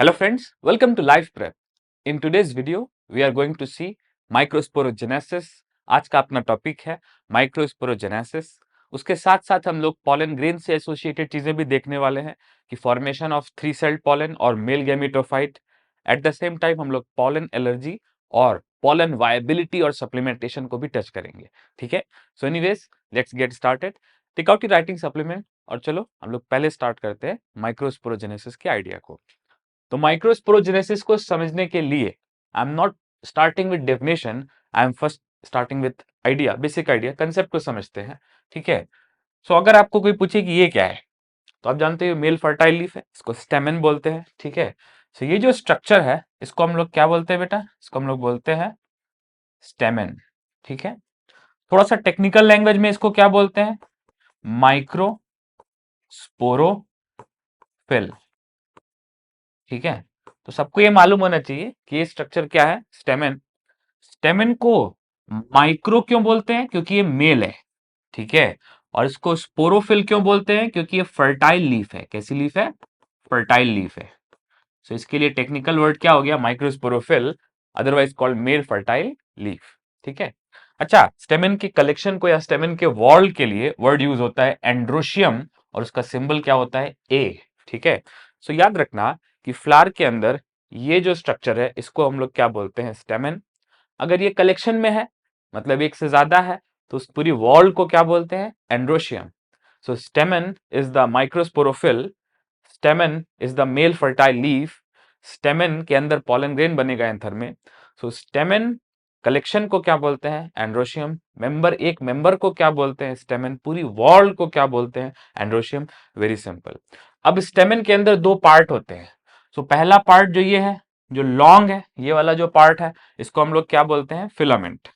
Hello friends, welcome to Life Prep. In today's video, we are going to see microsporogenesis. आज का अपना topic है microsporogenesis. उसके साथ साथ हम लोग पॉलन ग्रेन से एसोसिएटेड चीजें भी देखने वाले हैं कि फॉर्मेशन ऑफ 3 सेल्ड पॉलन और male gametophyte. At the same time हम लोग पॉलन एलर्जी और पॉलन वायबिलिटी और सप्लीमेंटेशन को भी टच करेंगे। ठीक है, so anyways let's get started. Take out your writing supplement और चलो हम लोग पहले स्टार्ट करते हैं माइक्रोस्पोरोजेनेसिस के आइडिया को। तो माइक्रोस्पोरोजेनेसिस को समझने के लिए आई am not starting with definition, I am first starting with idea, basic idea, concept को समझते हैं। ठीक है, सो अगर आपको कोई पूछे कि ये क्या है तो आप जानते हो मेल फर्टाइल लीफ है, इसको स्टेमन बोलते हैं। ठीक है, सो ये जो स्ट्रक्चर है इसको हम लोग क्या बोलते हैं बेटा? इसको हम लोग बोलते हैं स्टेमन। ठीक है, थोड़ा सा टेक्निकल लैंग्वेज में इसको क्या बोलते हैं? माइक्रोस्पोरोफिल। ठीक है, तो सबको ये मालूम होना चाहिए कि ये स्ट्रक्चर क्या है, स्टेमन। स्टेमन को माइक्रो क्यों बोलते हैं? क्योंकि ये मेल है। ठीक है, और इसको स्पोरोफिल क्यों बोलते हैं? क्योंकि ये फर्टाइल लीफ है। कैसी लीफ है? फर्टाइल लीफ है। सो इसके लिए टेक्निकल वर्ड क्या हो गया? Microsporophyll, otherwise called male fertile leaf. ठीक है, अच्छा, स्टेमन की कलेक्शन को या स्टेमन के वॉल के लिए वर्ड यूज होता है एंड्रोशियम और उसका सिंबल क्या होता है? ए। ठीक है, सो याद रखना कि फ्लावर के अंदर ये जो स्ट्रक्चर है इसको हम लोग क्या बोलते हैं? स्टेमन। अगर ये कलेक्शन में है मतलब एक से ज्यादा है तो उस पूरी वॉल को क्या बोलते हैं? Androecium. So stamen is the microsporophyll, stamen is the male fertile leaf, stamen के अंदर पॉलन ग्रेन बनेगा एंथर में। सो स्टेमन कलेक्शन को क्या बोलते हैं? एंड्रोशियम। मेंबर, एक मेंबर को क्या बोलते हैं? स्टेमन। पूरी वॉल को क्या बोलते हैं? एंड्रोशियम। Very simple. अब स्टेमन के अंदर दो पार्ट होते हैं। सो पहला पार्ट जो ये है, जो लॉन्ग है, ये वाला जो पार्ट है इसको हम लोग क्या बोलते हैं? फिलामेंट।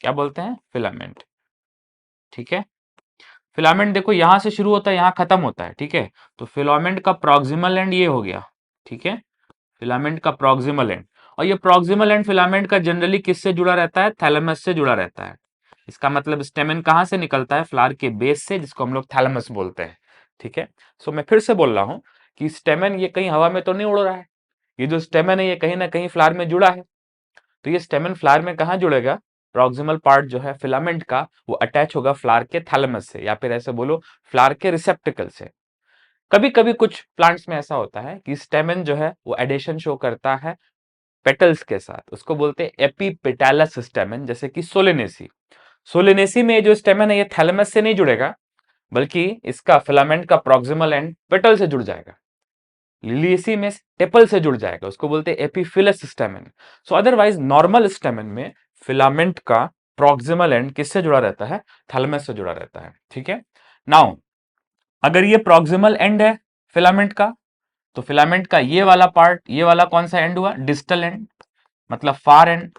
क्या बोलते हैं? फिलामेंट। ठीक है, फिलामेंट देखो यहां से शुरू होता है यहां खत्म होता है। ठीक है, तो फिलामेंट का प्रॉक्सिमल एंड ये हो गया। ठीक है, फिलामेंट का प्रॉक्सिमल एंड, और ये प्रॉक्सिमल एंड फिलामेंट का जनरली किससे जुड़ा रहता है? थैलेमस से जुड़ा रहता है। इसका मतलब स्टेमन कहां से निकलता है? फ्लावर के बेस से, जिसको हम लोग थैलेमस बोलते हैं। ठीक है, सो मैं फिर से बोल रहा हूं कि स्टेमन ये कहीं हवा में तो नहीं उड़ रहा है, ये जो स्टेमन है ये कहीं ना कहीं फ्लावर में जुड़ा है। तो ये स्टेमन फ्लावर में कहां जुड़ेगा? प्रॉक्सिमल पार्ट जो है फिलामेंट का वो अटैच होगा फ्लावर के थैलेमस से, या फिर ऐसे बोलो फ्लावर के रिसेप्टिकल से। कभी कभी कुछ प्लांट्स में ऐसा होता है कि स्टेमन जो है वो एडेशन शो करता है पेटल्स के साथ, उसको बोलते हैं एपीपेटालस स्टेमन, जैसे कि सोलेनेसी। सोलेनेसी में जो स्टेमन है ये थैलेमस से नहीं जुड़ेगा, बल्कि इसका फिलामेंट का प्रॉक्सिमल एंड पेटल से जुड़ जाएगा। लिलियसी में टेपल से जुड़ जाएगा, उसको बोलते हैं एपीफिलस स्टेमन। सो अदरवाइज नॉर्मल स्टेमन में फिलामेंट का प्रॉक्सिमल एंड किससे जुड़ा रहता है? थैलेमस से जुड़ा रहता है। ठीक है, नाउ अगर ये प्रॉक्सिमल एंड है फिलामेंट का, तो फिलामेंट का ये वाला पार्ट, ये वाला कौन सा एंड हुआ? डिस्टल एंड, मतलब far and.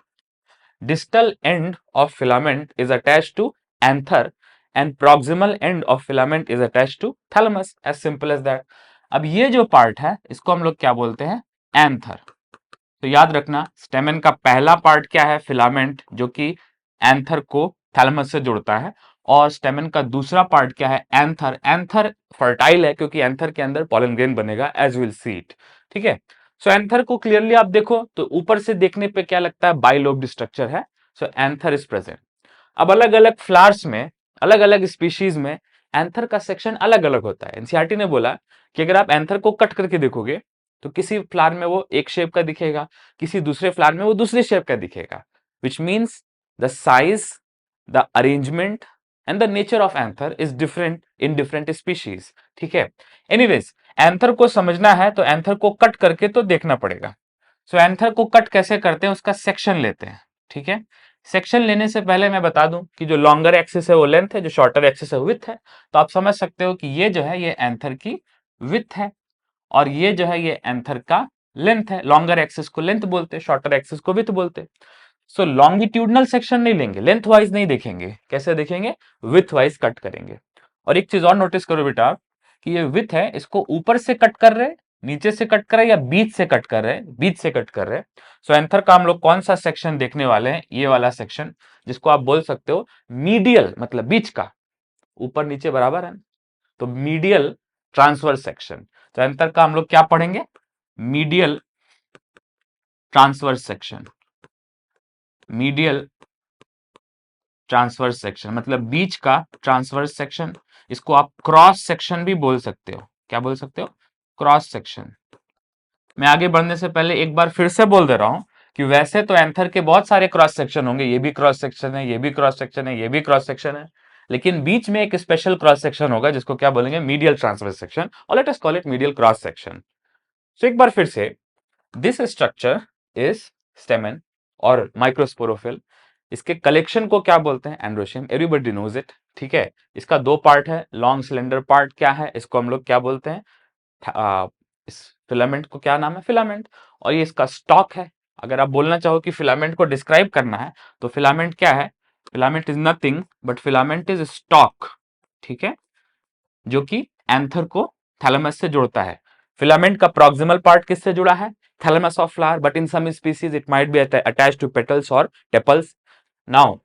Distal end of filament is attached to anther and proximal end of filament is attached to thalamus, as simple as that. अब ये जो पार्ट है इसको हम लोग क्या बोलते हैं? एंथर। तो याद रखना स्टेमन का पहला पार्ट क्या है? फिलामेंट, जो कि एंथर को थैलेमस से जोड़ता है। और स्टेमन का दूसरा पार्ट क्या है? एंथर। एंथर फर्टाइल है क्योंकि एंथर के अंदर पॉलन ग्रेन बनेगा, एज विल सी इट। ठीक है, सो एंथर को क्लियरली आप देखो तो ऊपर से देखने पे क्या लगता है? बाइलोब्ड स्ट्रक्चर है। So anther is present. अब अलग अलग फ्लावर्स में, अलग अलग स्पीशीज में एंथर का सेक्शन अलग अलग होता है। एनसीईआरटी ने बोला कि अगर आप एंथर को कट करके देखोगे तो किसी फ्लावर में वो एक शेप का दिखेगा, किसी दूसरे फ्लावर में वो दूसरे शेप का दिखेगा, which means the size, the arrangement and the nature of anther is different in different species. ठीक है, एनीवेज एंथर को समझना है तो एंथर को कट करके तो देखना पड़ेगा। सो एंथर को कट कैसे करते हैं? उसका सेक्शन लेते हैं। ठीक है, सेक्शन लेने से पहले मैं बता दूं कि जो लॉन्गर एक्सिस है वो लेंथ है, जो शॉर्टर एक्सिस है विड्थ है। तो आप समझ सकते हो कि ये जो है ये एंथर की विड्थ है और ये जो है ये एंथर का लेंथ है। लॉन्गर एक्सिस को लेंथ बोलते हैं, शॉर्टर एक्सिस को विड्थ बोलते हैं। सो लॉन्गिट्यूडनल सेक्शन नहीं लेंगे, लेंथ वाइज नहीं देखेंगे, कैसे देखेंगे? विड्थ वाइज कट करेंगे। और एक चीज और नोटिस करो बेटा कि ये विड्थ है, इसको ऊपर से कट कर रहे, नीचे से कट कर रहे या बीच से कट कर रहे? बीच से कट कर रहे। सो एंथर का हम लोग कौन सा सेक्शन देखने वाले हैं? ये वाला सेक्शन, जिसको आप बोल सकते हो मीडियल, मतलब बीच का, ऊपर नीचे बराबर है, तो मीडियल ट्रांसवर्स सेक्शन। तो एंथर का हम लोग क्या पढ़ेंगे? Medial transverse section, medial transverse section मतलब बीच का ट्रांसवर्स सेक्शन। इसको आप क्रॉस सेक्शन भी बोल सकते हो। क्या बोल सकते हो? Cross section. मैं आगे बढ़ने से पहले एक बार फिर से बोल दे रहा हूं कि वैसे तो एंथर के बहुत सारे क्रॉस सेक्शन होंगे, ये भी क्रॉस सेक्शन है, ये भी क्रॉस सेक्शन है, ये भी क्रॉस सेक्शन है, लेकिन बीच में एक स्पेशल क्रॉस सेक्शन होगा जिसको क्या बोलेंगे? मीडियल ट्रांसवर्स सेक्शन, और let us call it medial cross section. तो एक बार फिर से, दिस स्ट्रक्चर इज स्टेमन और माइक्रोस्पोरोफिल। इसके कलेक्शन को क्या बोलते हैं? एंड्रोशियम। Everybody knows it. ठीक है, इसका दो पार्ट है। लॉन्ग सिलेंडर पार्ट क्या है? इसको हम लोग क्या बोलते हैं? इस फिलामेंट को क्या नाम है? फिलामेंट। और ये इसका स्टॉक है। अगर आप बोलना चाहो कि फिलामेंट को डिस्क्राइब करना है तो फिलामेंट क्या है? Filament is nothing but filament is stock. ठीक है, जो कि एंथर को थैलेमस से जोड़ता है। फिलामेंट का प्रॉक्सिमल पार्ट किससे जुड़ा है? Thalamus of flower, but in some species it might be attached to petals और टेपल्स। नाउ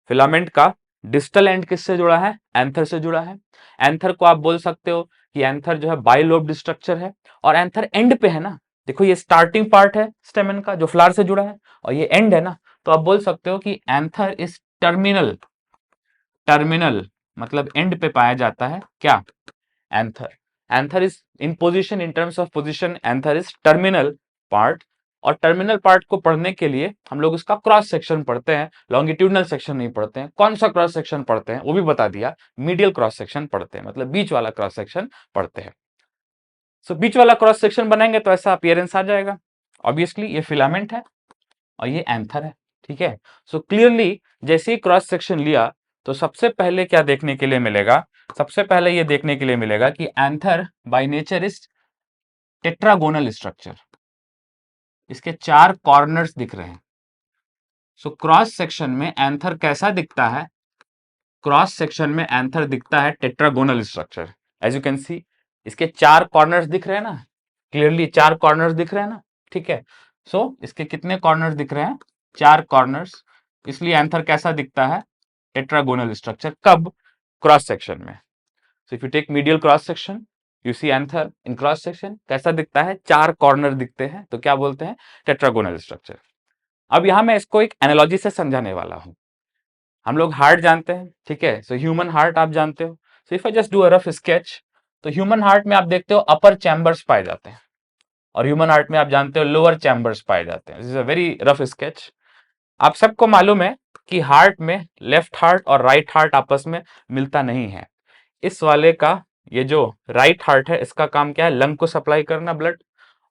फिलामेंट का डिस्टल एंड किससे जुड़ा है? एंथर से जुड़ा है। एंथर को आप बोल सकते हो कि एंथर जो है बाइलोब्ड स्ट्रक्चर है, और एंथर एंड पे है ना। देखो ये स्टार्टिंग पार्ट है स्टेमन का जो फ्लावर से जुड़ा है, और ये एंड है ना, तो आप बोल सकते हो कि एंथर इज टर्मिनल। टर्मिनल मतलब एंड पे पाया जाता है क्या? Anther. Anther is in position, in terms of position anther is terminal part. और टर्मिनल पार्ट को पढ़ने के लिए हम लोग इसका क्रॉस सेक्शन पढ़ते हैं, लॉन्गिट्यूडनल सेक्शन नहीं पढ़ते हैं। कौन सा क्रॉस सेक्शन पढ़ते हैं वो भी बता दिया, मीडियल क्रॉस सेक्शन पढ़ते हैं, मतलब बीच वाला क्रॉस सेक्शन पढ़ते हैं। सो बीच वाला क्रॉस सेक्शन बनाएंगे तो ऐसा अपीयरेंस आ जाएगा। ऑब्वियसली ये फिलामेंट है और ये एंथर है। ठीक है, सो क्लियरली जैसे ही क्रॉस सेक्शन लिया तो सबसे पहले क्या देखने के लिए मिलेगा? सबसे पहले ये देखने के लिए मिलेगा कि anther by nature is tetragonal structure. इसके चार कॉर्नर्स दिख रहे हैं। सो क्रॉस सेक्शन में एंथर कैसा दिखता है? क्रॉस सेक्शन में एंथर दिखता है tetragonal structure. As you can see, इसके चार कॉर्नर्स दिख रहे हैं ना, क्लियरली चार कॉर्नर्स दिख रहे हैं ना। ठीक है, सो इसके कितने कॉर्नर्स दिख रहे हैं? चार कॉर्नर्स। इसलिए एंथर कैसा दिखता है? Tetragonal structure. कब? क्रॉस सेक्शन में। So if you take medial cross section, you see anther in cross section कैसा दिखता है? चार कॉर्नर दिखते हैं, तो क्या बोलते हैं? Tetragonal structure. अब यहां मैं इसको एक एनालॉजी से समझाने वाला हूं। हम लोग हार्ट जानते हैं, ठीक है, सो ह्यूमन हार्ट आप जानते हो। So if I just do a rough sketch, तो ह्यूमन हार्ट में आप देखते हो अपर चैम्बर्स पाए जाते हैं, और ह्यूमन हार्ट में आप जानते हो लोअर चैम्बर्स पाए जाते हैं। This is a very rough sketch. आप सबको मालूम है कि हार्ट में लेफ्ट हार्ट और राइट हार्ट आपस में मिलता नहीं है। इस वाले का, ये जो राइट हार्ट है इसका काम क्या है? लंग को सप्लाई करना ब्लड,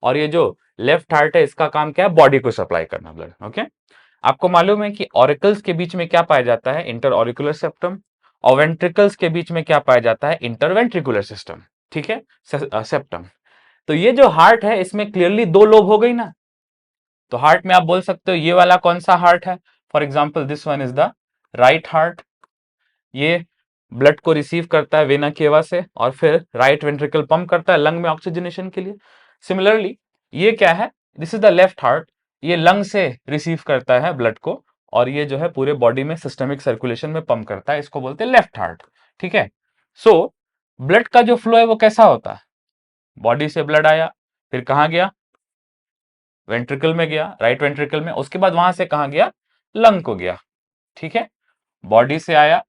और ये जो लेफ्ट हार्ट है इसका काम क्या है? बॉडी को सप्लाई करना ब्लड। ओके, आपको मालूम है कि ऑरिकल्स के बीच में क्या पाया जाता है? Inter auricular septum. और वेंट्रिकल्स के बीच में क्या पाया जाता है? Inter ventricular system. ठीक है, सेप्टम। तो ये जो हार्ट है इसमें क्लियरली दो लोब हो गई ना। तो हार्ट में आप बोल सकते हो ये वाला कौन सा हार्ट है? For example this one is the right heart. ये ब्लड को रिसीव करता है वेना केवा से, और फिर राइट वेंट्रिकल पंप करता है लंग में ऑक्सीजनेशन के लिए। सिमिलरली ये क्या है? This is the left heart. ये लंग से रिसीव करता है ब्लड को, और ये जो है पूरे बॉडी में सिस्टमिक सर्कुलेशन में पंप करता है, इसको बोलते हैं लेफ्ट हार्ट। ठीक है, सो ब्लड का जो फ्लो है वो कैसा होता है? बॉडी से ब्लड आया, फिर कहां गया? वेंट्रिकल में गया, राइट वेंट्रिकल में, उसके बाद वहां से कहां गया? लंग को गया। ठीक है, बॉडी से आया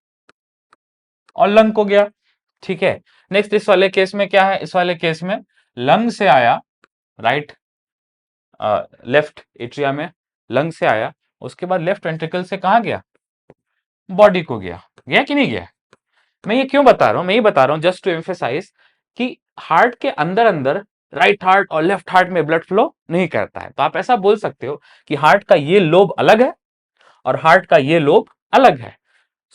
और लंग को गया। ठीक है, नेक्स्ट इस वाले केस में क्या है? इस वाले केस में लंग से आया, राइट लेफ्ट एट्रिया में लंग से आया, उसके बाद लेफ्ट वेंट्रिकल से कहां गया? बॉडी को गया। गया कि नहीं गया? मैं ये क्यों बता रहा हूं? मैं ये बता रहा हूं जस्ट टू एम्फेसाइज कि हार्ट के अंदर अंदर राइट हार्ट और लेफ्ट हार्ट में ब्लड फ्लो नहीं करता है। तो आप ऐसा बोल सकते हो कि हार्ट का ये लोब अलग है और हार्ट का ये लोब अलग है।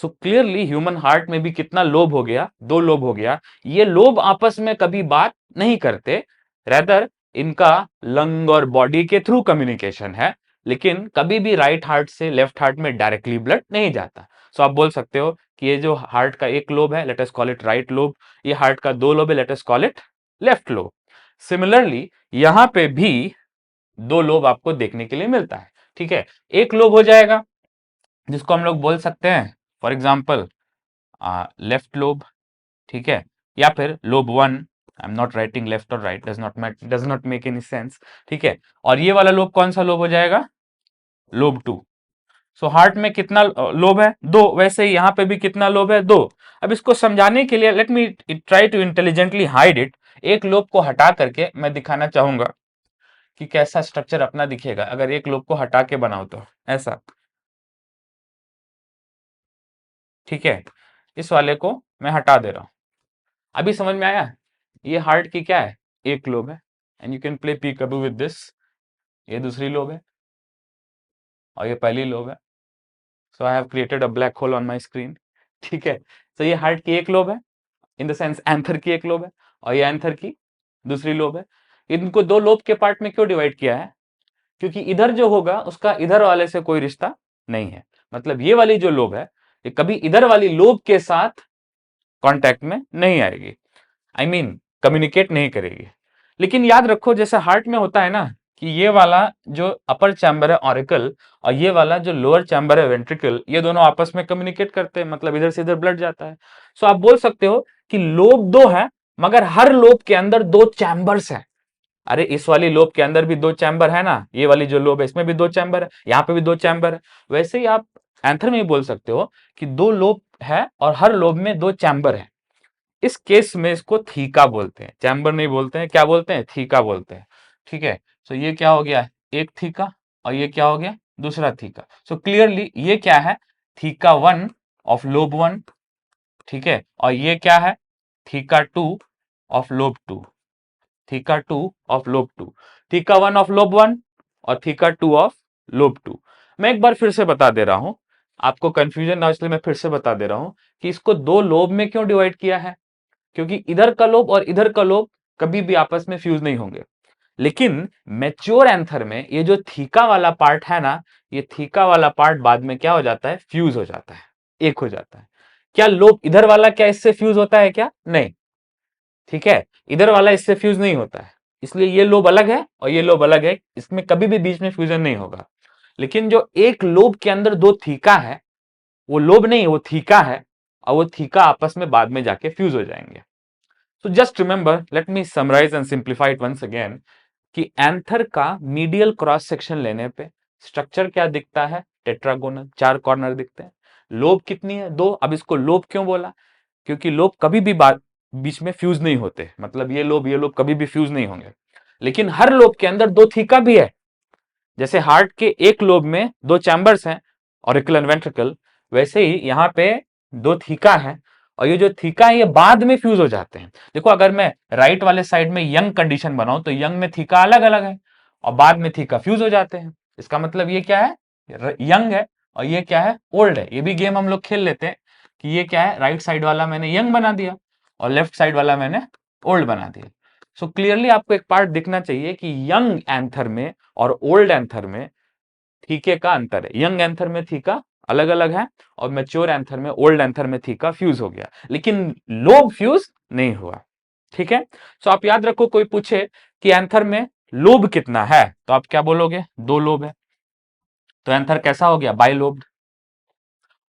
सो क्लियरली ह्यूमन हार्ट में भी कितना लोब हो गया? दो लोब हो गया। ये लोब आपस में कभी बात नहीं करते, रेदर इनका लंग और बॉडी के थ्रू कम्युनिकेशन है, लेकिन कभी भी राइट हार्ट से लेफ्ट हार्ट में डायरेक्टली ब्लड नहीं जाता। सो आप बोल सकते हो कि ये जो हार्ट का एक लोब है, let us call it right lobe. ये हार्ट का दो लोब है, let us call it left lobe. Similarly यहां पे भी दो लोब आपको देखने के लिए मिलता है। ठीक है, एक लोब हो जाएगा जिसको हम लोग बोल सकते हैं फॉर एग्जाम्पल लेफ्ट लोब। ठीक है, या फिर lobe one, I am not writing left और right, does not make any sense, ठीक है। और ये वाला लोब कौन सा लोब हो जाएगा, लोब 2। सो हार्ट में कितना लोब है, 2, वैसे ही यहां पे भी कितना लोब है, 2। अब इसको समझाने के लिए let me try to intelligently hide it. एक लोब को हटा करके मैं दिखाना चाहूंगा कि कैसा स्ट्रक्चर अपना दिखेगा अगर एक लोब को हटा के बनाओ तो ऐसा, ठीक है। इस वाले को मैं हटा दे रहा हूं, अभी समझ में आया। ये हार्ट की क्या है, एक लोब है, and you can play peekaboo with this. ये दूसरी लोब है और ये पहली लोब है। So I have created a black hole on my screen, ठीक है। तो ये हार्ट की एक लोब है, इन द सेंस एंथर की एक लोब है, और ये एंथर की दूसरी लोब है। इनको दो लोब के पार्ट में क्यों डिवाइड किया है, क्योंकि इधर जो होगा उसका इधर वाले से कोई रिश्ता नहीं है। मतलब ये वाली जो लोब है ये कभी इधर वाली लोब के साथ कांटेक्ट में नहीं आएगी, आई मीन कम्युनिकेट नहीं करेगी। लेकिन याद रखो जैसे हार्ट में होता है ना कि ये वाला जो अपर चैम्बर है ऑरिकल और ये वाला जो लोअर चैम्बर है वेंट्रिकल, ये दोनों आपस में कम्युनिकेट करते हैं, मतलब इधर से इधर ब्लड जाता है। सो आप बोल सकते हो कि लोब दो है मगर हर लोब के अंदर दो चैम्बर्स हैं। अरे इस वाली लोब के अंदर भी दो चैम्बर है ना, ये वाली जो लोब है इसमें भी दो चैम्बर है, यहाँ पे भी दो चैम्बर है। वैसे ही आप एंथर में भी बोल सकते हो कि दो लोब है और हर लोब में दो चैम्बर है। इस केस में इसको थीका बोलते हैं, चैम्बर नहीं बोलते हैं, क्या बोलते हैं, थीका बोलते हैं, ठीक है। सो ये क्या हो गया, एक थीका, और ये क्या हो गया, दूसरा थीका। सो क्लियरली ये क्या है, थीका 1 ऑफ लोब 1, ठीक है। और ये क्या है, theca 2 of lobe 2, theca 2 of lobe 2, theca 1 of lobe 1 और थीका 2 ऑफ लोब 2। मैं एक बार फिर से बता दे रहा हूं, आपको कंफ्यूजन ना, इसलिए मैं फिर से बता दे रहा हूं कि इसको दो लोब में क्यों डिवाइड किया है, क्योंकि इधर का लोब और इधर का लोब कभी भी आपस में फ्यूज नहीं होंगे। लेकिन मैच्योर एंथर में ये जो थीका वाला पार्ट है ना, ये थीका वाला पार्ट बाद में क्या हो जाता है, फ्यूज हो जाता है, एक हो जाता है। क्या लोब इधर वाला क्या इससे फ्यूज होता है क्या, नहीं, ठीक है। इधर वाला इससे फ्यूज नहीं होता है, इसलिए ये लोब अलग है और ये लोब अलग है, इसमें कभी भी बीच में फ्यूजन नहीं होगा। लेकिन जो एक लोब के अंदर दो थीका है, वो लोब नहीं, वो थीका है, और वो थीका आपस में बाद में जाके फ्यूज हो जाएंगे। So just remember, let me summarize and simplify it once again कि एंथर का मीडियल क्रॉस सेक्शन लेने पे स्ट्रक्चर क्या दिखता है, टेट्रागोनल, चार कॉर्नर दिखते हैं। लोब कितनी है, दो। अब इसको लोब क्यों बोला, क्योंकि लोब कभी भी बीच में फ्यूज नहीं होते, मतलब ये लोब कभी भी फ्यूज नहीं होंगे। लेकिन हर लोब के अंदर दो थीका भी है, जैसे हार्ट के एक लोब में दो चैम्बर्स हैं, ऑरिकल एंड वेंट्रिकल, वैसे ही यहाँ पे दो थीका है, और ये जो थीका है ये बाद में फ्यूज हो जाते हैं। देखो अगर मैं राइट वाले साइड में यंग कंडीशन बनाऊं तो यंग में थीका अलग अलग है और बाद में थीका फ्यूज हो जाते हैं। इसका मतलब ये क्या है, यंग है, और ये क्या है, ओल्ड है। ये भी गेम हम लोग खेल लेते हैं कि ये क्या है, राइट साइड वाला मैंने यंग बना दिया और लेफ्ट साइड वाला मैंने ओल्ड बना दिया। सो क्लियरली आपको एक पार्ट दिखना चाहिए कि यंग एंथर में और ओल्ड एंथर में थीके का अंतर है। यंग एंथर में थीका अलग अलग है और मैच्योर एंथर में, ओल्ड एंथर में थीका फ्यूज हो गया, लेकिन लोब फ्यूज नहीं हुआ, ठीक है। सो आप याद रखो, कोई पूछे कि एंथर में लोब कितना है तो आप क्या बोलोगे, दो लोब है, तो एंथर कैसा हो गया, बाई लोब्ड।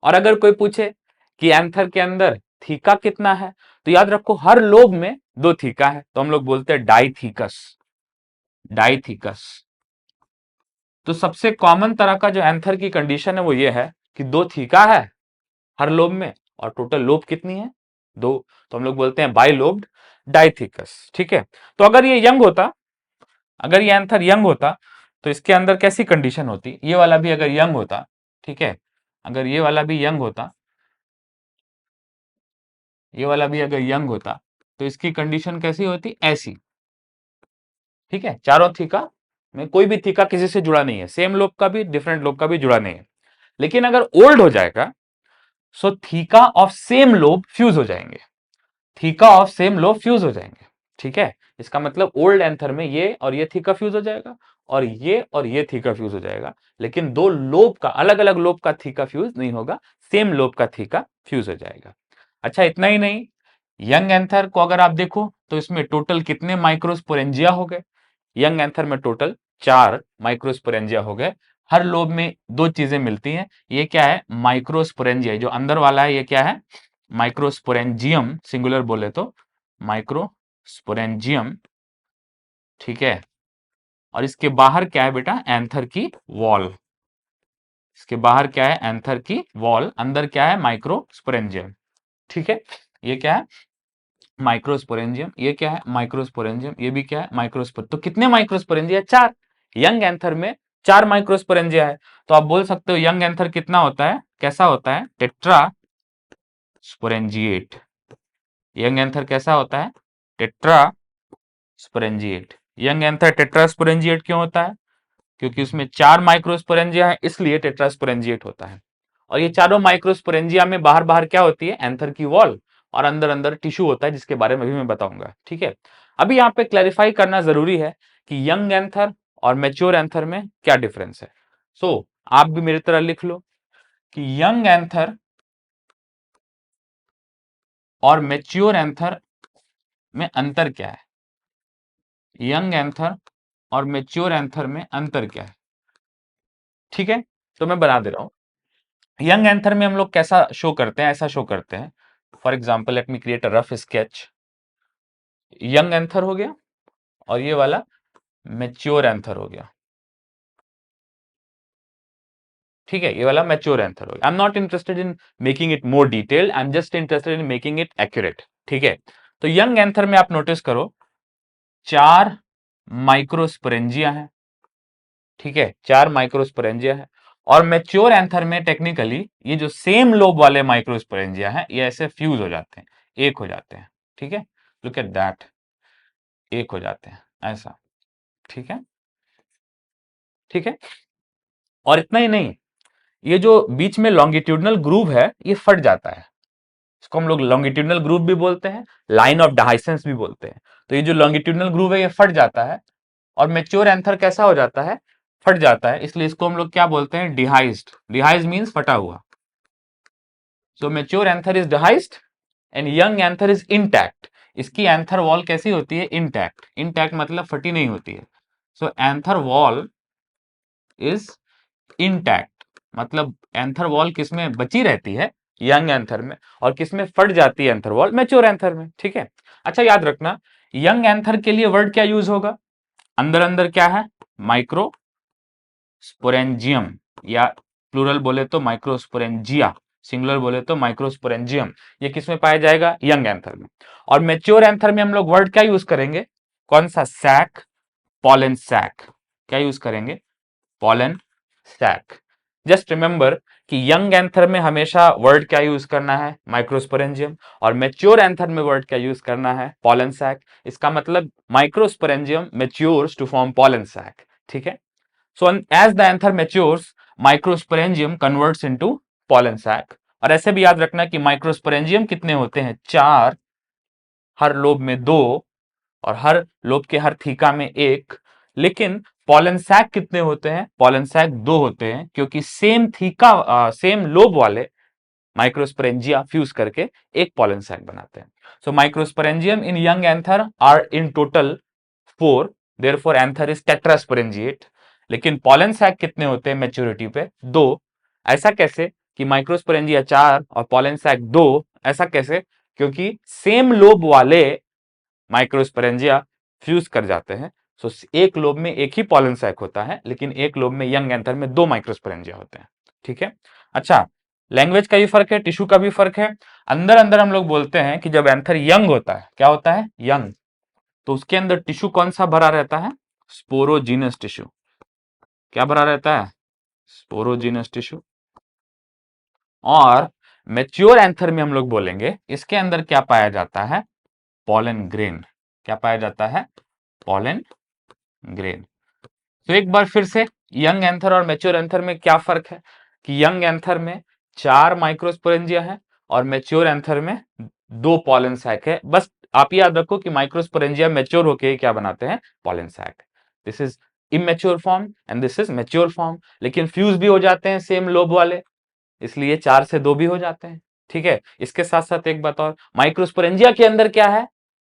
और अगर कोई पूछे कि एंथर के अंदर थीका कितना है तो याद रखो हर लोब में दो थीका है, तो हम लोग बोलते हैं डाइथीकस, डाइथीकस। तो सबसे कॉमन तरह का जो एंथर की कंडीशन है वो ये है कि दो थीका है हर लोब में और टोटल लोब कितनी है, दो, तो हम लोग बोलते हैं बाई लोब्ड डाइथीकस, ठीक है। तो अगर ये यंग होता, अगर ये एंथर यंग होता तो इसके अंदर कैसी कंडीशन होती, ये वाला भी अगर यंग होता, ठीक है, अगर ये वाला भी यंग होता, ये वाला भी अगर यंग होता तो इसकी कंडीशन कैसी होती, ऐसी, ठीक है। चारों थीका में कोई भी थीका किसी से जुड़ा नहीं है, सेम लोब का भी डिफरेंट लोब का भी जुड़ा नहीं है। लेकिन अगर ओल्ड हो जाएगा so theca of same lobe fuse हो जाएंगे, theca of same lobe fuse हो जाएंगे, ठीक है। इसका मतलब ओल्ड एंथर में ये और ये थीका फ्यूज हो जाएगा और ये थीका फ्यूज हो जाएगा, लेकिन दो लोब का, अलग अलग लोब का थीका फ्यूज नहीं होगा, सेम लोब का थीका फ्यूज हो जाएगा। अच्छा इतना ही नहीं, यंग एंथर को अगर आप देखो तो इसमें टोटल कितने माइक्रोस्पोरेंजिया हो गए, यंग एंथर में टोटल 4 माइक्रोस्पोरेंजिया हो गए। हर लोब में दो चीजें मिलती हैं, ये क्या है, माइक्रोस्पोरेंजिया, जो अंदर वाला है ये क्या है, माइक्रोस्पोरेंजियम, सिंगुलर बोले तो माइक्रो स्पोरेंजियम, ठीक है, और इसके बाहर क्या है बेटा, एंथर की वॉल। इसके बाहर क्या है, एंथर की वॉल, अंदर क्या है, माइक्रोस्पोरेंजियम, ठीक है। ये क्या है, माइक्रोस्पोरेंजियम, ये क्या है, माइक्रोस्पोरेंजियम, ये भी क्या है, माइक्रोस्पोर। तो कितने माइक्रोस्पोरेंजिया, 4। यंग एंथर में 4 माइक्रोस्पोरेंजिया है। तो आप बोल सकते हो यंग एंथर कितना होता है, कैसा होता है, टेट्रा स्पोरेंजिएट। यंग एंथर कैसा होता है, tetra sporangiate. Young anther tetra sporangiate क्यों होता है, क्योंकि उसमें 4 माइक्रोस्पोरेंजिया है, इसलिए टेट्रास्पोरेंजिएट होता है। और ये चारों माइक्रोस्पोरेंजिया में बाहर बाहर क्या होती है, एंथर की वॉल, और अंदर अंदर टिश्यू होता है, जिसके बारे में भी मैं बताऊंगा, ठीक है। अभी यहाँ पे क्लैरिफाई करना जरूरी है कि यंग एंथर और मैच्योर एंथर में क्या डिफरेंस है। आप भी मेरी तरह लिख लो कि यंग एंथर और मैच्योर एंथर में अंतर क्या है। यंग एंथर और मैच्योर एंथर में अंतर क्या है, ठीक है। तो मैं बना दे रहा हूं, यंग एंथर में हम लोग कैसा शो करते हैं, ऐसा शो करते हैं। For example let me create a rough sketch. Young anther हो गया और ये वाला मैच्योर एंथर हो गया, ठीक है। ये वाला मैच्योर एंथर हो गया। आई am not interested in making it more detailed, I am just interested in making it accurate, ठीक है। तो यंग एंथर में आप नोटिस करो 4 माइक्रोस्पोरेंजिया है, ठीक है, 4 माइक्रोस्पोरेंजिया है। और मैच्योर एंथर में टेक्निकली ये जो सेम लोब वाले माइक्रोस्पोरेंजिया है, ये ऐसे फ्यूज हो जाते हैं, एक हो जाते हैं, ठीक है। लुक एट दैट, एक हो जाते हैं ऐसा, ठीक है, ठीक है। और इतना ही नहीं, ये जो बीच में लॉन्गिट्यूडनल ग्रूव है, ये फट जाता है। इसको हम लोग लॉन्गिट्यूडनल ग्रूव भी बोलते हैं, लाइन ऑफ डाइसेंस भी बोलते हैं। तो ये जो लॉन्गिट्यूडनल ग्रूव है, ये फट जाता है। और मेच्योर एंथर कैसा हो जाता है, फट जाता है, इसलिए इसको हम लोग क्या बोलते हैं, डिहाइज्ड। डिहाइज्ड मींस फटा हुआ। So mature anther is dehisced and young anther is intact. इसकी एंथर वॉल कैसी होती है, इंटैक्ट। इंटैक्ट मतलब फटी नहीं होती है। So anther wall is intact, मतलब एंथर वॉल किसमें बची रहती है, यंग एंथर में, और किसमें फट जाती है एंथर वॉल, मैच्योर एंथर में, ठीक है। अच्छा याद रखना, यंग एंथर के लिए वर्ड क्या यूज होगा, अंदर अंदर क्या है, माइक्रो स्पोरेंजियम, या प्लूरल बोले तो माइक्रोस्पोरेंजिया, सिंगुलर बोले तो माइक्रोस्पोरेंजियम। ये किसमें पाया जाएगा, यंग एंथर में। और मैच्योर एंथर में हम लोग वर्ड क्या यूज करेंगे, कौन सा, सैक, पॉलन सैक। क्या यूज करेंगे, पॉलन सैक। जस्ट रिमेंबर कि यंग एंथर में हमेशा वर्ड क्या यूज करना है, माइक्रोस्पोरेंजियम, और मैच्योर एंथर में वर्ड क्या यूज करना है, पॉलन सैक। इसका मतलब microsporangium matures to form pollen sac, ठीक है। So as the anther matures, microsporangium converts into pollen sac। और ऐसे भी याद रखना कि माइक्रोस्पोरेंजियम कितने होते हैं, 4, हर लोब में 2, और हर लोब के हर थीका में 1। लेकिन पॉलन सैक कितने होते हैं, पॉलन सैक 2 होते हैं, क्योंकि सेम थीका सेम लोब वाले माइक्रोस्पोरेंजिया फ्यूज करके एक पॉलन सैक बनाते हैं। So microsporangium in young anther are in total 4, therefore anther is tetrasporangiate. लेकिन पॉलन सैक कितने होते हैं मैच्योरिटी पे, 2। ऐसा कैसे कि माइक्रोस्पोरेंजिया 4 और पॉलन सैक 2, ऐसा कैसे, क्योंकि सेम लोब वाले माइक्रोस्पोरेंजिया फ्यूज कर जाते हैं। सो एक लोब में एक ही पॉलन सैक होता है, लेकिन एक लोब में यंग एंथर में 2 माइक्रोस्पोरेंजिया होते हैं, ठीक है। अच्छा, लैंग्वेज का भी फर्क है, टिश्यू का भी फर्क है। अंदर अंदर हम लोग बोलते हैं कि जब एंथर यंग होता है, क्या होता है, यंग, तो उसके अंदर टिश्यू कौन सा भरा रहता है, स्पोरोजीनस टिश्यू। क्या भरा रहता है, स्पोरोजीनस टिश्यू। और मैच्योर एंथर में हम लोग बोलेंगे इसके अंदर क्या पाया जाता है, पॉलन ग्रेन। क्या पाया जाता है, पॉलन ग्रेन। तो एक बार फिर से, यंग एंथर और मैच्योर एंथर में क्या फर्क है, कि यंग एंथर में 4 माइक्रोस्पोरेंजिया है और मैच्योर एंथर में 2 पॉलन सैक है। बस आप याद रखो कि माइक्रोस्पोरेंजिया मैच्योर होके क्या बनाते हैं, pollen sac. This is immature form and this is mature form. लेकिन फ्यूज भी हो जाते हैं सेम लोब वाले, इसलिए 4 से 2 भी हो जाते हैं, ठीक है। इसके साथ साथ एक बात और, माइक्रोस्पोरेंजिया के अंदर क्या है,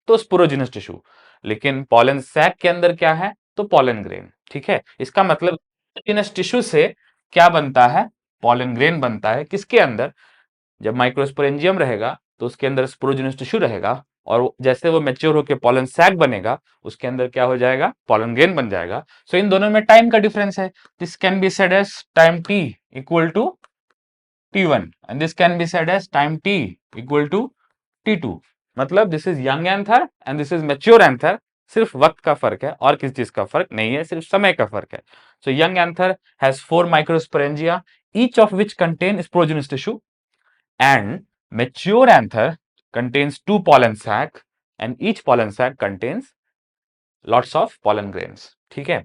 तो स्पोरोजिनस टिश्यू, लेकिन पॉलन सैक के अंदर क्या है, तो पॉलन ग्रेन, ठीक है। इसका मतलब स्पोरोजिनस टिश्यू से क्या बनता है, पॉलन ग्रेन बनता है। किसके अंदर, जब माइक्रोस्पोरेंजियम रहेगा तो उसके अंदर स्पोरोजिनस टिश्यू रहेगा, और जैसे वो मैच्योर होकर पॉलन सैक बनेगा, उसके अंदर क्या हो जाएगा, पॉलन ग्रेन बन जाएगा। सो इन दोनों में टाइम का डिफरेंस है। This can be said as time T equal to T1 and this can be said as time t equal to T2। मतलब this is young anther and this is mature anther, सिर्फ वक्त का फर्क है और किसी चीज का फर्क नहीं है, सिर्फ समय का फर्क है। So young anther has 4 microsporangia each of which contain sporogenous tissue and mature anther contains 2 pollen sac and each pollen sac contains lots of pollen grains। ठीक है,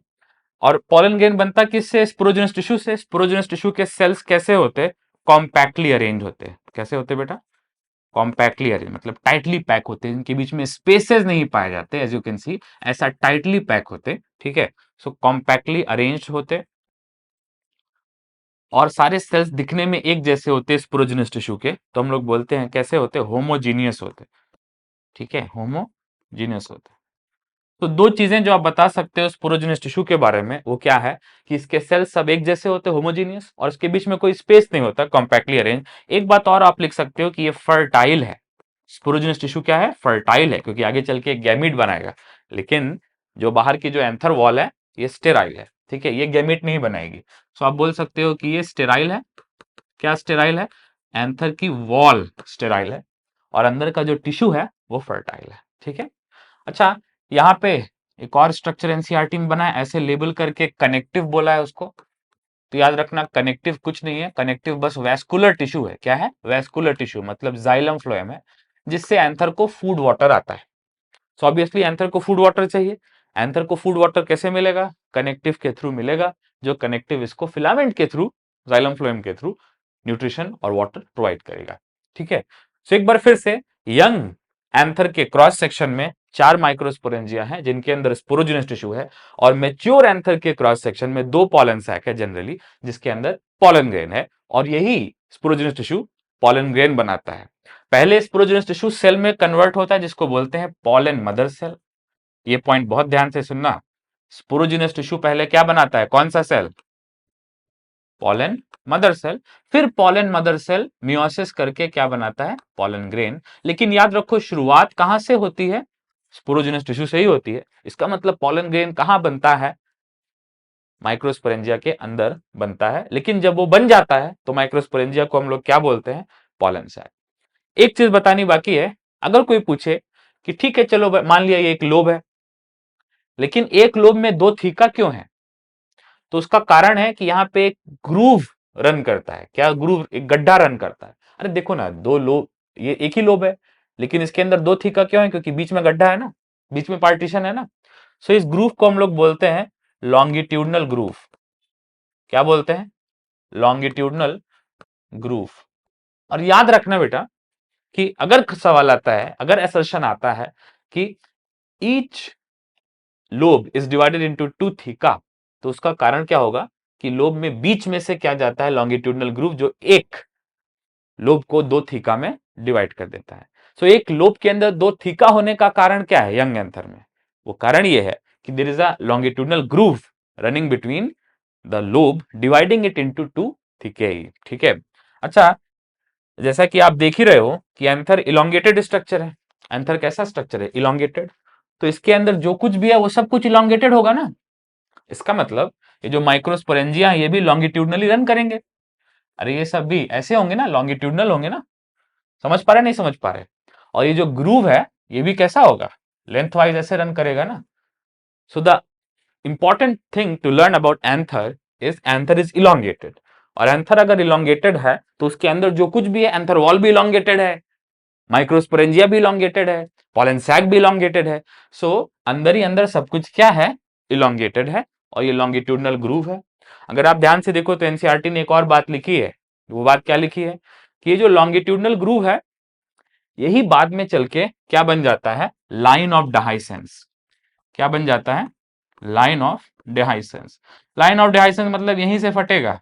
और पॉलन ग्रेन बनता किससे, स्पोरोजेनस टिश्यू से। स्पोरोजेनस टिश्यू के sales कैसे होते, compactly arrange होते। कैसे होते बेटा, कॉम्पैक्टली अरेंज, मतलब टाइटली पैक होते हैं, इनके बीच में स्पेसेस नहीं पाए जाते, एज यू कैन सी ऐसा टाइटली पैक होते। ठीक है, सो कॉम्पैक्टली अरेंज होते और सारे सेल्स दिखने में एक जैसे होते स्पोरोजेनस टिश्यू के, तो हम लोग बोलते हैं कैसे होते, होमोजीनियस होते। ठीक है, होमोजीनियस होते। तो दो चीजें जो आप बता सकते हो स्पोरोजेनस टिश्यू के बारे में, वो क्या है कि इसके सेल्स सब एक जैसे होते, होमोजीनियस, और इसके बीच में कोई स्पेस नहीं होता, कॉम्पैक्टली अरेंज। एक बात और आप लिख सकते हो कि ये फर्टाइल है। स्पोरोजेनस टिश्यू क्या है, फर्टाइल है, क्योंकि आगे चल के एक गैमीट बनाएगा। लेकिन जो बाहर की जो एंथर वॉल है ये स्टेराइल है। ठीक है, ये गैमीट नहीं बनाएगी। सो आप बोल सकते हो कि ये स्टेराइल है। क्या स्टेराइल है, एंथर की वॉल स्टेराइल है और अंदर का जो टिश्यू है वो फर्टाइल है। ठीक है, अच्छा यहाँ पे एक और स्ट्रक्चर एनसीईआरटी में बना है, ऐसे लेबल करके कनेक्टिव बोला है उसको। तो याद रखना कनेक्टिव कुछ नहीं है, कनेक्टिव बस वैस्कुलर टिश्यू है। क्या है, वैस्कुलर टिश्यू, मतलब जाइलम फ्लोएम है, जिससे एंथर को फूड वाटर आता है। सो ऑब्वियसली एंथर को फूड वाटर चाहिए। एंथर को फूड वाटर कैसे मिलेगा, कनेक्टिव के थ्रू मिलेगा, जो कनेक्टिव इसको फिलामेंट के थ्रू, जाइलम फ्लोएम के थ्रू न्यूट्रिशन और वाटर प्रोवाइड करेगा। ठीक है, सो एक बार फिर से, यंग एंथर के क्रॉस सेक्शन में 4 माइक्रोस्पोरेंजिया हैं जिनके अंदर स्पोरोजेनस टिश्यू है, और मैच्योर एंथर के क्रॉस सेक्शन में 2 पॉलन सैक है जनरली, जिसके अंदर पॉलन ग्रेन है, और यही स्पोरोजेनस टिश्यू पॉलन ग्रेन बनाता है। पहले स्पोरोजेनस टिश्यू सेल में कन्वर्ट होता है, जिसको बोलते हैं पॉलन मदर सेल। ये पॉइंट बहुत ध्यान से सुनना, स्पोरोजेनस टिश्यू पहले क्या बनाता है, कौन सा सेल, पॉलन मदर सेल। फिर पॉलन मदर सेल मियोसिस करके क्या बनाता है, पॉलन ग्रेन। लेकिन याद रखो शुरुआत कहां से होती है, स्पोरोजेनस टिश्यू से ही होती है। इसका मतलब पॉलन ग्रेन कहां बनता है, माइक्रोस्पोरेंजिया के अंदर बनता है। लेकिन जब वो बन जाता है तो माइक्रोस्पोरेंजिया को हम लोग क्या बोलते हैं, पॉलन सैक। एक चीज बतानी बाकी है, अगर कोई पूछे कि ठीक है चलो मान लिया ये एक लोब है, लेकिन एक लोब में 2 थीका क्यों है, तो उसका कारण है कि यहाँ पे एक ग्रूव रन करता है। क्या ग्रूव, एक गड्ढा रन करता है। अरे देखो ना, 2 लोब, ये एक ही लोब है, लेकिन इसके अंदर 2 थीका क्यों है, क्योंकि बीच में गड्ढा है ना, बीच में पार्टीशन है ना। सो इस ग्रूव को हम लोग बोलते हैं लॉन्गिट्यूडनल ग्रूव। क्या बोलते हैं, लॉन्गिट्यूडनल ग्रूव। और याद रखना बेटा कि अगर सवाल आता है, अगर असर्शन आता है कि each lobe is divided into 2 theca, तो उसका कारण क्या होगा कि लोब में बीच में से क्या जाता है, लॉन्गिट्यूडनल ग्रूव, जो एक लोब को 2 थीका में डिवाइड कर देता है। सो एक लोब के अंदर 2 थीका होने का कारण क्या है यंग एंथर में, वो कारण ये है कि there is a longitudinal groove running between the lobe dividing it into 2 thecae. ठीक है, अच्छा जैसा कि आप देख ही रहे हो कि एंथर इलोंगेटेड स्ट्रक्चर है। एंथर कैसा स्ट्रक्चर है, इलोंगेटेड। तो इसके अंदर जो कुछ भी है वो सब कुछ इलोंगेटेड होगा ना। इसका मतलब ये जो माइक्रोस्पोरेंजिया ये भी लॉन्गिट्यूडनली रन करेंगे। अरे ये सब भी ऐसे होंगे ना, लॉन्गिट्यूडनल होंगे ना। समझ पा रहे, नहीं समझ पा रहे। और ये जो ग्रूव है ये भी कैसा होगा, लेंथ वाइज ऐसे रन करेगा ना। So the important thing to learn about anther is anther is elongated. और एंथर अगर इलोंगेटेड है तो उसके अंदर जो कुछ भी है, एंथर वॉल भी इलोंगेटेड है, माइक्रोस्पोरेंजिया भी इलोंगेटेड है, पॉलन सैक भी इलोंगेटेड है। सो अंदर ही अंदर सब कुछ क्या है, इलोंगेटेड है, और ये लॉन्गिट्यूडनल ग्रूव है। अगर आप ध्यान से देखो तो एनसीईआरटी ने एक और बात लिखी है। वो बात क्या लिखी है कि ये जो लॉन्गिट्यूडनल ग्रूव है यही बाद में चल के क्या बन जाता है, लाइन ऑफ डाइसेंस। क्या बन जाता है, लाइन ऑफ डाइसेंस। लाइन ऑफ डाइसेंस मतलब यहीं से फटेगा,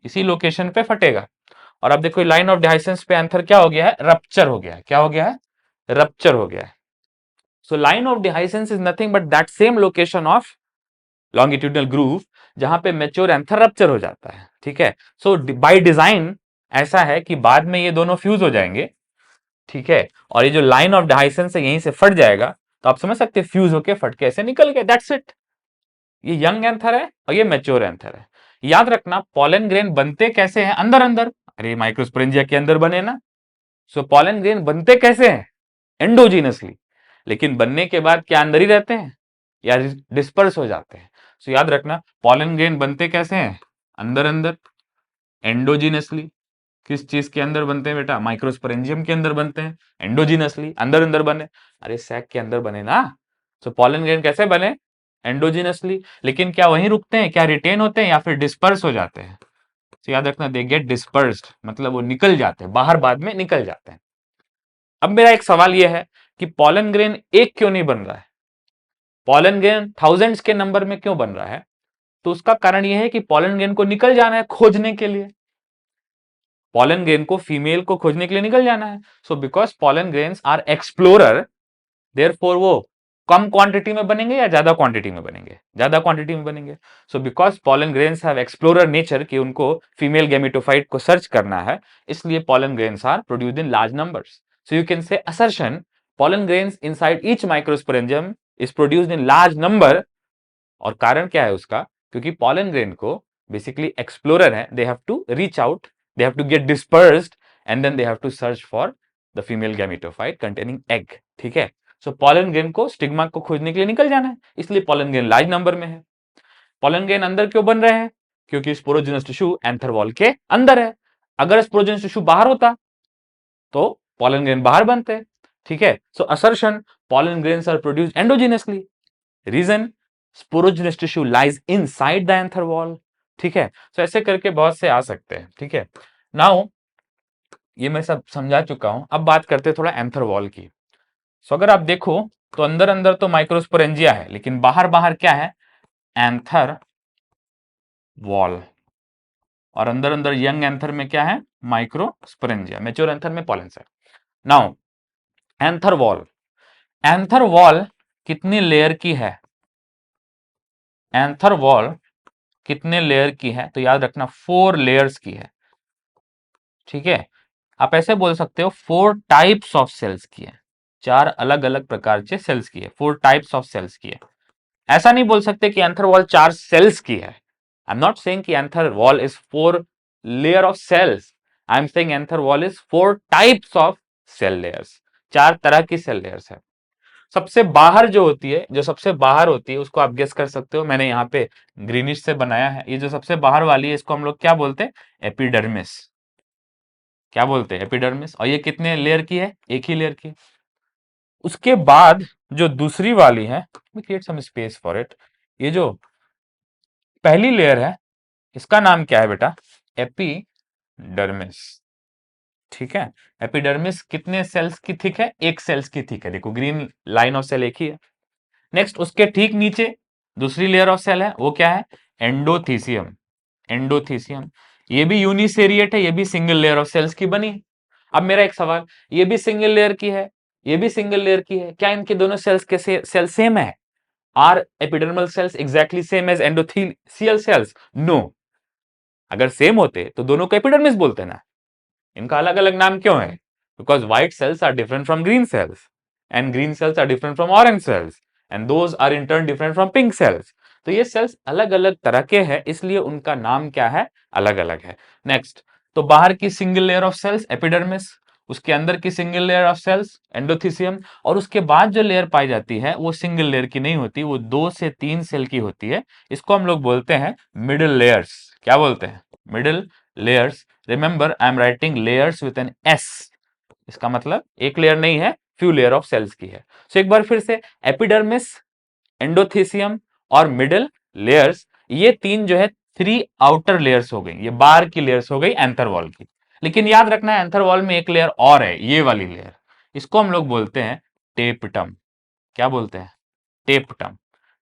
इसी लोकेशन पे फटेगा। और अब देखो लाइन ऑफ डाइसेंस पे एंथर क्या हो गया है, रप्चर हो गया है। क्या हो गया है, रप्चर हो गया है। So line of dehiscence is nothing but that same location of longitudinal groove जहां पे मैच्योर एंथर रप्चर हो जाता है। ठीक है, सो बाय डिजाइन ऐसा है कि बाद में ये दोनों फ्यूज हो जाएंगे, ठीक है, और ये जो लाइन ऑफ डाइसेंस है यहीं से फट जाएगा, तो आप समझ सकते हैं फ्यूज होके फट के ऐसे निकल गए, दैट्स इट। ये यंग एंथर है और ये मैच्योर एंथर है। याद रखना पॉलन ग्रेन बनते कैसे हैं, अंदर अंदर, अरे माइक्रोस्पोरेंजिया के अंदर बने ना। सो पॉलन ग्रेन बनते कैसे हैं, एंडोजीनसली, लेकिन बनने के बाद क्या अंदर ही रहते हैं या डिस्पर्स हो जाते हैं। सो याद रखना पॉलन ग्रेन बनते कैसे हैं, अंदर अंदर, एंडोजीनसली। किस चीज के अंदर बनते हैं बेटा, माइक्रोस्पोरेंजियम के अंदर बनते हैं, एंडोजीनसली, अंदर अंदर बने, अरे सैक के अंदर बने ना। सो पॉलन ग्रेन कैसे बने, एंडोजीनसली, लेकिन क्या वहीं रुकते हैं, क्या रिटेन होते हैं या फिर डिस्पर्स हो जाते हैं। तो याद रखना दे गेट डिस्पर्स्ड, मतलब वो निकल जाते हैं बाहर, बाद में निकल जाते हैं। अब मेरा एक सवाल यह है कि पॉलन ग्रेन एक क्यों नहीं बन रहा है, पॉलन ग्रेन थाउजेंड्स के नंबर में क्यों बन रहा है। तो उसका कारण यह है कि पॉलन ग्रेन को निकल जाना है खोजने के लिए, पॉलन ग्रेन को फीमेल को खोजने के लिए निकल जाना है। So because pollen grains are explorer, therefore वो कम क्वांटिटी में बनेंगे या ज्यादा क्वांटिटी में बनेंगे, ज्यादा क्वांटिटी में बनेंगे। So because pollen grains have explorer nature कि उनको फीमेल गैमेटोफाइट को सर्च करना है, इसलिए pollen grains are produced in large numbers. So you can say assertion pollen grains inside each microsporangium is produced in large number. और कारण क्या है उसका, क्योंकि पॉलन ग्रेन को बेसिकली एक्सप्लोरर है, they have to reach out, they have to get dispersed and then they have to search for the female gametophyte containing egg। ठीक है, सो पॉलन ग्रेन को स्टिग्मा को खोजने के लिए निकल जाना है, इसलिए पॉलन ग्रेन लार्ज नंबर में है। पॉलन ग्रेन अंदर क्यों बन रहे हैं, क्योंकि स्पोरोजिनस टिश्यू एंथर वॉल के अंदर है। अगर स्पोरोजिनस टिश्यू बाहर होता तो पॉलन ग्रेन बाहर बनते। ठीक है, so assertion pollen grains are produced endogenously, reason sporogenous tissue lies inside the anther wall. ठीक है, तो ऐसे करके बहुत से आ सकते हैं। ठीक है, नाउ ये मैं सब समझा चुका हूं, अब बात करते हैं थोड़ा एंथर वॉल की। सो अगर आप देखो तो अंदर अंदर तो माइक्रोस्पोरेंजिया है, लेकिन बाहर बाहर क्या है, एंथर वॉल, और अंदर अंदर यंग एंथर में क्या है, माइक्रोस्पोरेंजिया, मैच्योर एंथर में पॉलन है। Now anther wall, anther wall कितनी लेयर की है, एंथर वॉल कितने लेयर की है, तो याद रखना 4 लेयर्स की है। ठीक है, आप ऐसे बोल सकते हो 4 टाइप्स ऑफ सेल्स की है, 4 अलग अलग प्रकार के सेल्स की है, 4 टाइप्स ऑफ सेल्स की है। ऐसा नहीं बोल सकते कि एंथर वॉल 4 सेल्स की है। आई एम नॉट सेइंग कि anther wall is 4 layer of cells, I am saying anther wall is 4 types of cell layers, 4 तरह की सेल लेयर्स है। सबसे बाहर जो होती है, जो सबसे बाहर होती है उसको आप गेस कर सकते हो, मैंने यहाँ पे ग्रीनिश से बनाया है, ये जो सबसे बाहर वाली है इसको हम लोग क्या बोलते हैं, एपिडर्मिस। क्या बोलते हैं, एपिडर्मिस। और ये कितने लेयर की है, एक ही लेयर की। उसके बाद जो दूसरी वाली है, create some space for it, ये जो पहली लेयर है इसका नाम क्या है बेटा, एपिडर्मिस। ठीक है, एपिडर्मिस कितने सेल्स की थिक है, एक सेल्स की थिक है, देखो ग्रीन लाइन ऑफ सेल एक ही है। नेक्स्ट उसके ठीक नीचे दूसरी लेयर ऑफ सेल है, वो क्या है, एंडोथीसियम। एंडोथीसियम ये भी यूनिसेरिएट है, ये भी सिंगल लेयर ऑफ सेल्स की बनी है। अब मेरा एक सवाल, ये भी सिंगल लेयर की है, ये भी सिंगल लेयर की है, क्या इनके दोनों सेल्स के सेल सेम है, are epidermal cells exactly same as endothelial cells, no. अगर सेम होते तो दोनों को एपिडर्मिस बोलते ना, इनका अलग अलग नाम क्यों है, because white cells are different from green cells and green cells are different from orange cells and those are in turn different from pink cells. तो ये सेल्स अलग अलग तरह के हैं, इसलिए उनका नाम क्या है, अलग अलग है। नेक्स्ट, तो बाहर की single layer of cells epidermis, उसके अंदर की single layer of cells endothecium, और उसके बाद जो लेयर पाई जाती है वो सिंगल लेयर की नहीं होती, वो 2 से 3 सेल की होती है, इसको हम लोग बोलते हैं मिडिल लेयर्स। क्या बोलते हैं, middle layers. Remember I am writing layers with an S, इसका मतलब एक लेयर नहीं है, फ्यू लेयर ऑफ सेल्स की है। सो एक बार फिर से, एपिडर्मिस, एंडोथीसियम और मिडिल लेयर्स, ये तीन जो है 3 आउटर लेयर्स हो गई, ये बाहर की लेयर्स हो गई एंथर वॉल की। लेकिन याद रखना है एंथर वॉल में एक लेयर और है, ये वाली लेयर, इसको हम लोग बोलते हैं टेपटम। क्या बोलते हैं, टेपटम।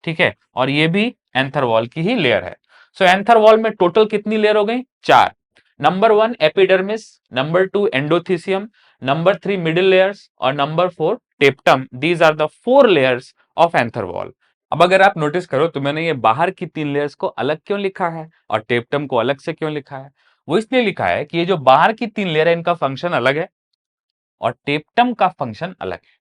ठीक है, और ये भी एंथर वॉल की ही लेयर है। सो एंथर वॉल में टोटल कितनी लेयर हो गई, 4। Number 1 epidermis, number 2 endothecium, number 3 middle layers और number 4 tapetum. These are the 4 layers of anther wall. अब अगर आप नोटिस करो तो मैंने ये बाहर की 3 लेयर्स को अलग क्यों लिखा है और टेप्टम को अलग से क्यों लिखा है, वो इसलिए लिखा है कि ये जो बाहर की 3 लेयर है इनका फंक्शन अलग है, और टेप्टम का फंक्शन अलग है।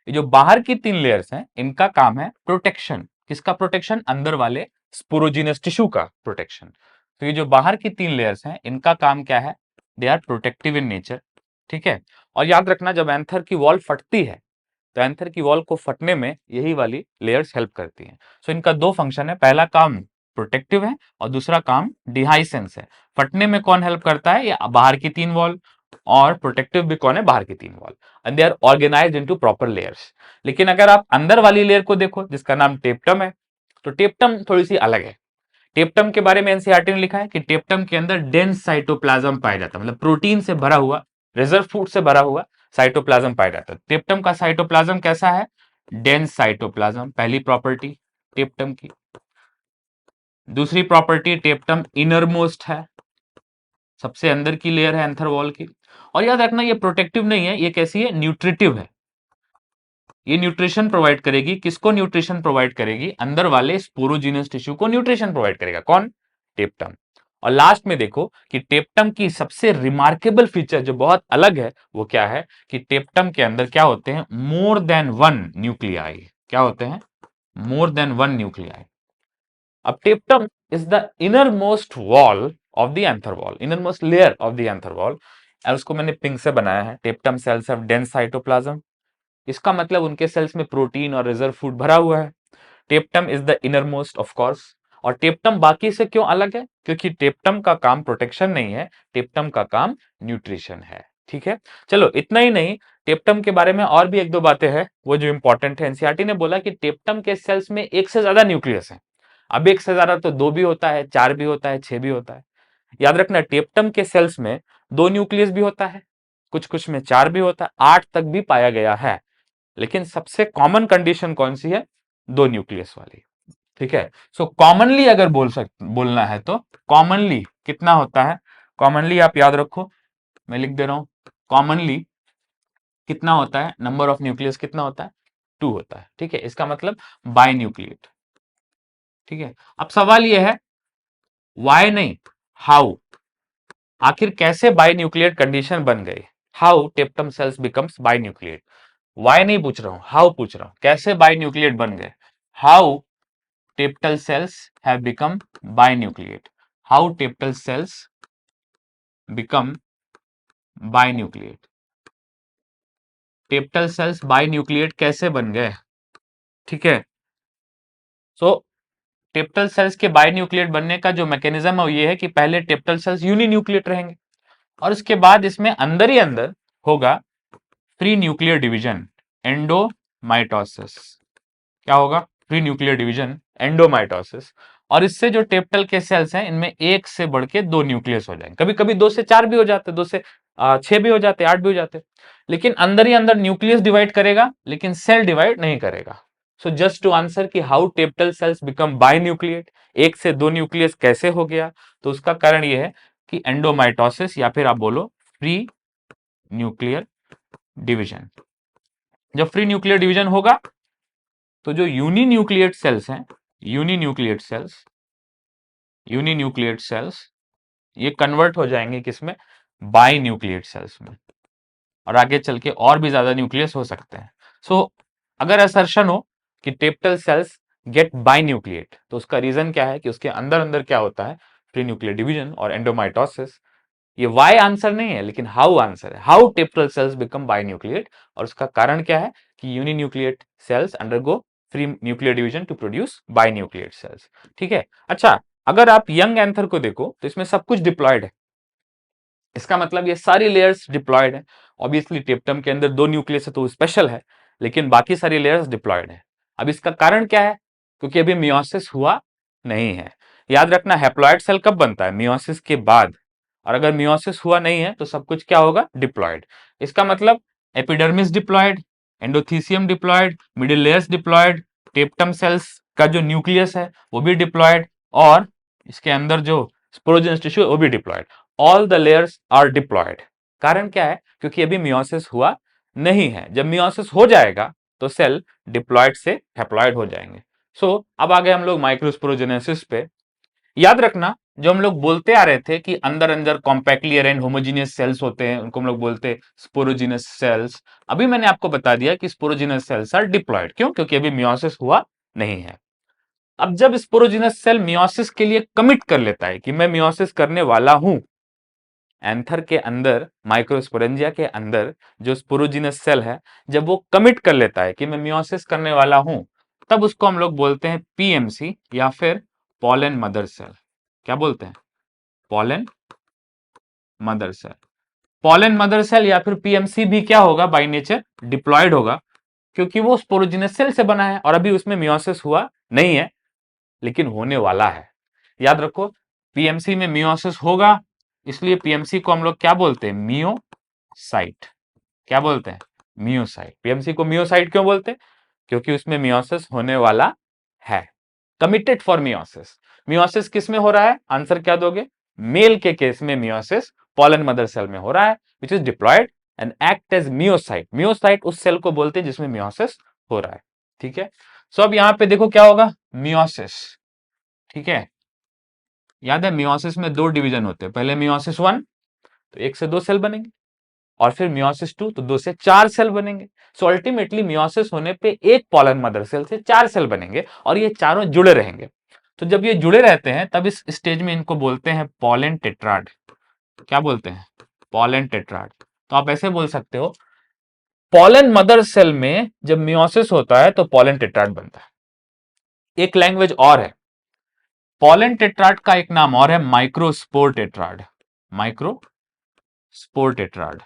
ये जो बाहर की 3 लेयर्स हैं, इनका काम है प्रोटेक्शन। किसका प्रोटेक्शन? अंदर वाले स्पोरोजिनस टिश्यू का प्रोटेक्शन। तो ये जो बाहर की 3 लेयर्स हैं, इनका काम क्या है? They are protective in nature. ठीक है। और याद रखना, जब एंथर की वॉल फटती है तो एंथर की वॉल को फटने में यही वाली लेयर्स हेल्प करती हैं। सो इनका 2 फंक्शन है, पहला काम प्रोटेक्टिव है और दूसरा काम डिहाइसेंस है। फटने में कौन हेल्प करता है? ये बाहर की 3 वॉल, और प्रोटेक्टिव भी कौन है? बाहर की 3 wall. And they are organized into proper layers. लेकिन अगर आप अंदर वाली लेयर को देखो, जिसका नाम टेप्टम है, तो टेप्टम थोड़ी सी अलग है। टेप्टम के बारे में एनसीईआरटी ने लिखा है कि टेप्टम के अंदर डेंस साइटोप्लाज्म पाया जाता है, मतलब प्रोटीन से भरा हुआ, रिजर्व फूड से भरा हुआ साइटोप्लाज्म पाया जाता है। टेप्टम का साइटोप्लाज्म कैसा है? डेंस साइटोप्लाज्म, पहली प्रॉपर्टी टेप्टम की। दूसरी प्रॉपर्टी, टेप्टम इनर मोस्ट है, सबसे अंदर की लेयर है एंथर वॉल की। और याद रखना, ये प्रोटेक्टिव नहीं है, ये कैसी है? न्यूट्रिटिव है। ये न्यूट्रिशन प्रोवाइड करेगी। किसको न्यूट्रिशन प्रोवाइड करेगी? अंदर वाले स्पोरोजिनस टिश्यू को न्यूट्रिशन प्रोवाइड करेगा। कौन? टेप्टम। और लास्ट में देखो कि टेप्टम की सबसे रिमार्केबल फीचर जो बहुत अलग है, वो क्या है? कि टेप्टम के अंदर क्या होते हैं? More than 1 nuclei. क्या होते हैं? More than 1 nuclei. अब tapetum is the innermost wall of the anther wall, innermost layer of the anther wall. और उसको मैंने पिंक से बनाया है। Tapetum cells have dense cytoplasm. इसका मतलब उनके सेल्स में प्रोटीन और रिजर्व फूड भरा हुआ है। टेप्टम is the inner most of course. और टेप्टम बाकी से क्यों अलग है? क्योंकि टेप्टम का काम प्रोटेक्शन नहीं है, टेप्टम का काम न्यूट्रिशन है। ठीक है। चलो, इतना ही नहीं, टेप्टम के बारे में और भी 1-2 बातें हैं, वो जो इंपॉर्टेंट है। एनसीईआरटी ने बोला कि टेप्टम के सेल्स में एक से ज्यादा न्यूक्लियस है। अब एक से ज्यादा तो 2 भी होता है, 4 भी होता है, 6 भी होता है। याद रखना, टेप्टम के सेल्स में 2 न्यूक्लियस भी होता है, कुछ कुछ में 4 भी होता है, 8 तक भी पाया गया है। लेकिन सबसे कॉमन कंडीशन कौन सी है? 2 न्यूक्लियस वाली। ठीक है। सो कॉमनली अगर बोलना है तो कॉमनली कितना होता है? कॉमनली आप याद रखो, मैं लिख दे रहा हूं। कॉमनली कितना होता है? नंबर ऑफ न्यूक्लियस कितना होता है? 2 होता है। ठीक है। इसका मतलब बाई न्यूक्लिएट। ठीक है। अब सवाल यह है, वाई नहीं, हाउ। आखिर कैसे बाई न्यूक्लिएट कंडीशन बन गई? How tapetum cells becomes binucleate. Why नहीं पूछ रहा हूं, हाउ पूछ रहा हूं। कैसे बाई न्यूक्लिएट बन गए? How teptal cells have become binucleate. How teptal cells become binucleate? Tapetal cells binucleate कैसे बन गए? ठीक है। सो टेप्टल सेल्स के बाइन्यूक्लिएट बनने का जो मैकेनिज्म है वो ये है कि पहले टेप्टल सेल्स यूनिन्यूक्लिएट रहेंगे और उसके बाद इसमें अंदर ही अंदर होगा फ्री न्यूक्लियर डिवीजन, एंडोमाइटोसिस। क्या होगा? Free nuclear division, एंडोमाइटोसिस। और इससे जो टेप्टल के सेल्स हैं, इनमें एक से बढ़ के 2 न्यूक्लियस हो जाएंगे। कभी कभी 2 से 4 भी हो जाते, 2 से 6 भी हो जाते, 8 भी हो जाते। लेकिन अंदर ही अंदर न्यूक्लियस डिवाइड करेगा, लेकिन सेल डिवाइड नहीं करेगा। सो जस्ट टू आंसर कि how tapetal cells become binucleate, एक से 2 न्यूक्लियस कैसे हो गया, तो उसका कारण यह है कि एंडोमाइटोसिस, या फिर आप बोलो फ्री न्यूक्लियर डिवीजन। जब फ्री न्यूक्लियर डिवीजन होगा तो जो यूनिन्यूक्लिएट सेल्स हैं, यूनिन्यूक्लिएट सेल्स, यूनिन्यूक्लिएट सेल्स, ये कन्वर्ट हो जाएंगे किसमें? बाई न्यूक्लिएट सेल्स में। और आगे चल के और भी ज्यादा न्यूक्लियस हो सकते हैं। सो अगर असर्शन हो कि टेप्टल सेल्स गेट बाई न्यूक्लिएट, तो उसका रीजन क्या है? कि उसके अंदर अंदर क्या होता है? फ्री न्यूक्लियर डिवीजन और एंडोमाइटोसिस। ये वाई आंसर नहीं है, लेकिन हाउ आंसर है। How tapetal cells become binucleate, और उसका कारण क्या है? कि uninucleate cells undergo free nuclear division to produce binucleate cells. ठीक है। अच्छा, अगर आप यंग एंथर को देखो तो इसमें सब कुछ डिप्लॉयड है। इसका मतलब ये सारी लेयर्स डिप्लॉयड है। ऑब्वियसली टेप्टम के अंदर 2 न्यूक्लियस है तो स्पेशल है, लेकिन बाकी सारी लेयर्स डिप्लॉयड है। अब इसका कारण क्या है? क्योंकि अभी मियोसिस हुआ नहीं है। याद रखना, हैप्लॉयड सेल कब बनता है? मियोसिस के बाद। और अगर मियोसिस हुआ नहीं है तो सब कुछ क्या होगा? डिप्लॉयड। इसका मतलब epidermis diploid, endothecium diploid, middle layers diploid, tapetum cells का जो न्यूक्लियस है वो भी डिप्लॉयड, और इसके अंदर जो स्पोरोजेनस टिश्यू है वो भी diploid. All the layers are diploid. कारण क्या है? क्योंकि अभी मियोसिस हुआ नहीं है। जब मियोसिस हो जाएगा तो सेल डिप्लॉयड से हैप्लॉयड हो जाएंगे। सो अब आ गए हम लोग माइक्रोस्पोरोजेनेसिस पे। याद रखना, जो हम लोग बोलते आ रहे थे कि अंदर अंदर कॉम्पैक्टली अरेंज होमोजीनियस सेल्स होते हैं, उनको हम लोग बोलते हैं स्पोरोजीनस सेल्स। अभी मैंने आपको बता दिया कि स्पोरोजीनस सेल्स आर डिप्लॉयड। क्यों? क्योंकि अभी मियोसिस हुआ नहीं है। अब जब स्पोरोजीनस सेल मियोसिस के लिए कमिट कर लेता है कि मैं मियोसिस करने वाला हूं, एंथर के अंदर, माइक्रोस्पोरेंजिया के अंदर जो स्पोरोजीनस सेल है, जब वो कमिट कर लेता है कि मैं मियोसिस करने वाला हूं, तब उसको हम लोग बोलते हैं पीएमसी या फिर पॉलन मदर सेल। क्या बोलते हैं? Pollen mother cell. Pollen mother cell या फिर पीएमसी भी क्या होगा? बाय नेचर डिप्लॉयड होगा, क्योंकि वो स्पोरोजीनस सेल से बना है और अभी उसमें मियोसिस हुआ नहीं है, लेकिन होने वाला है। याद रखो, पीएमसी में मियोसिस होगा, इसलिए पीएमसी को हम लोग क्या बोलते हैं? मियोसाइट। क्या बोलते हैं? मियोसाइट। पीएमसी को मियोसाइट क्यों बोलते हैं? क्योंकि उसमें मियोसिस होने वाला है, कमिटेड फॉर मियोसिस। मियोसिस किस में हो रहा है? आंसर क्या दोगे? मेल के केस में मियोसिस पॉलन मदर सेल में हो रहा है, which is diploid and act as meiocyte. Meiocyte उस सेल को बोलते हैं जिसमें मियोसिस हो रहा है। ठीक है, सो अब यहां पे देखो क्या होगा? मियोसिस। ठीक है, याद है मियोसिस में दो डिवीजन होते हैं। पहले मियोसिस 1, तो 1 से 2 सेल बनेंगे, और फिर मियोसिस 2, तो 2 से 4 सेल बनेंगे। सो अल्टीमेटली मियोसिस होने पे एक पॉलन मदर सेल से 4 सेल बनेंगे और ये चारों जुड़े रहेंगे। तो जब ये जुड़े रहते हैं तब इस स्टेज में इनको बोलते हैं पॉलन टेट्राड। क्या बोलते हैं? Pollen tetrad. तो आप ऐसे बोल सकते हो, पॉलन मदर सेल में जब मियोसिस होता है तो पॉलन टेट्राड बनता है। एक लैंग्वेज और है, पॉलन टेट्राड का एक नाम और है माइक्रोस्पोर टेट्राड। Microspore tetrad.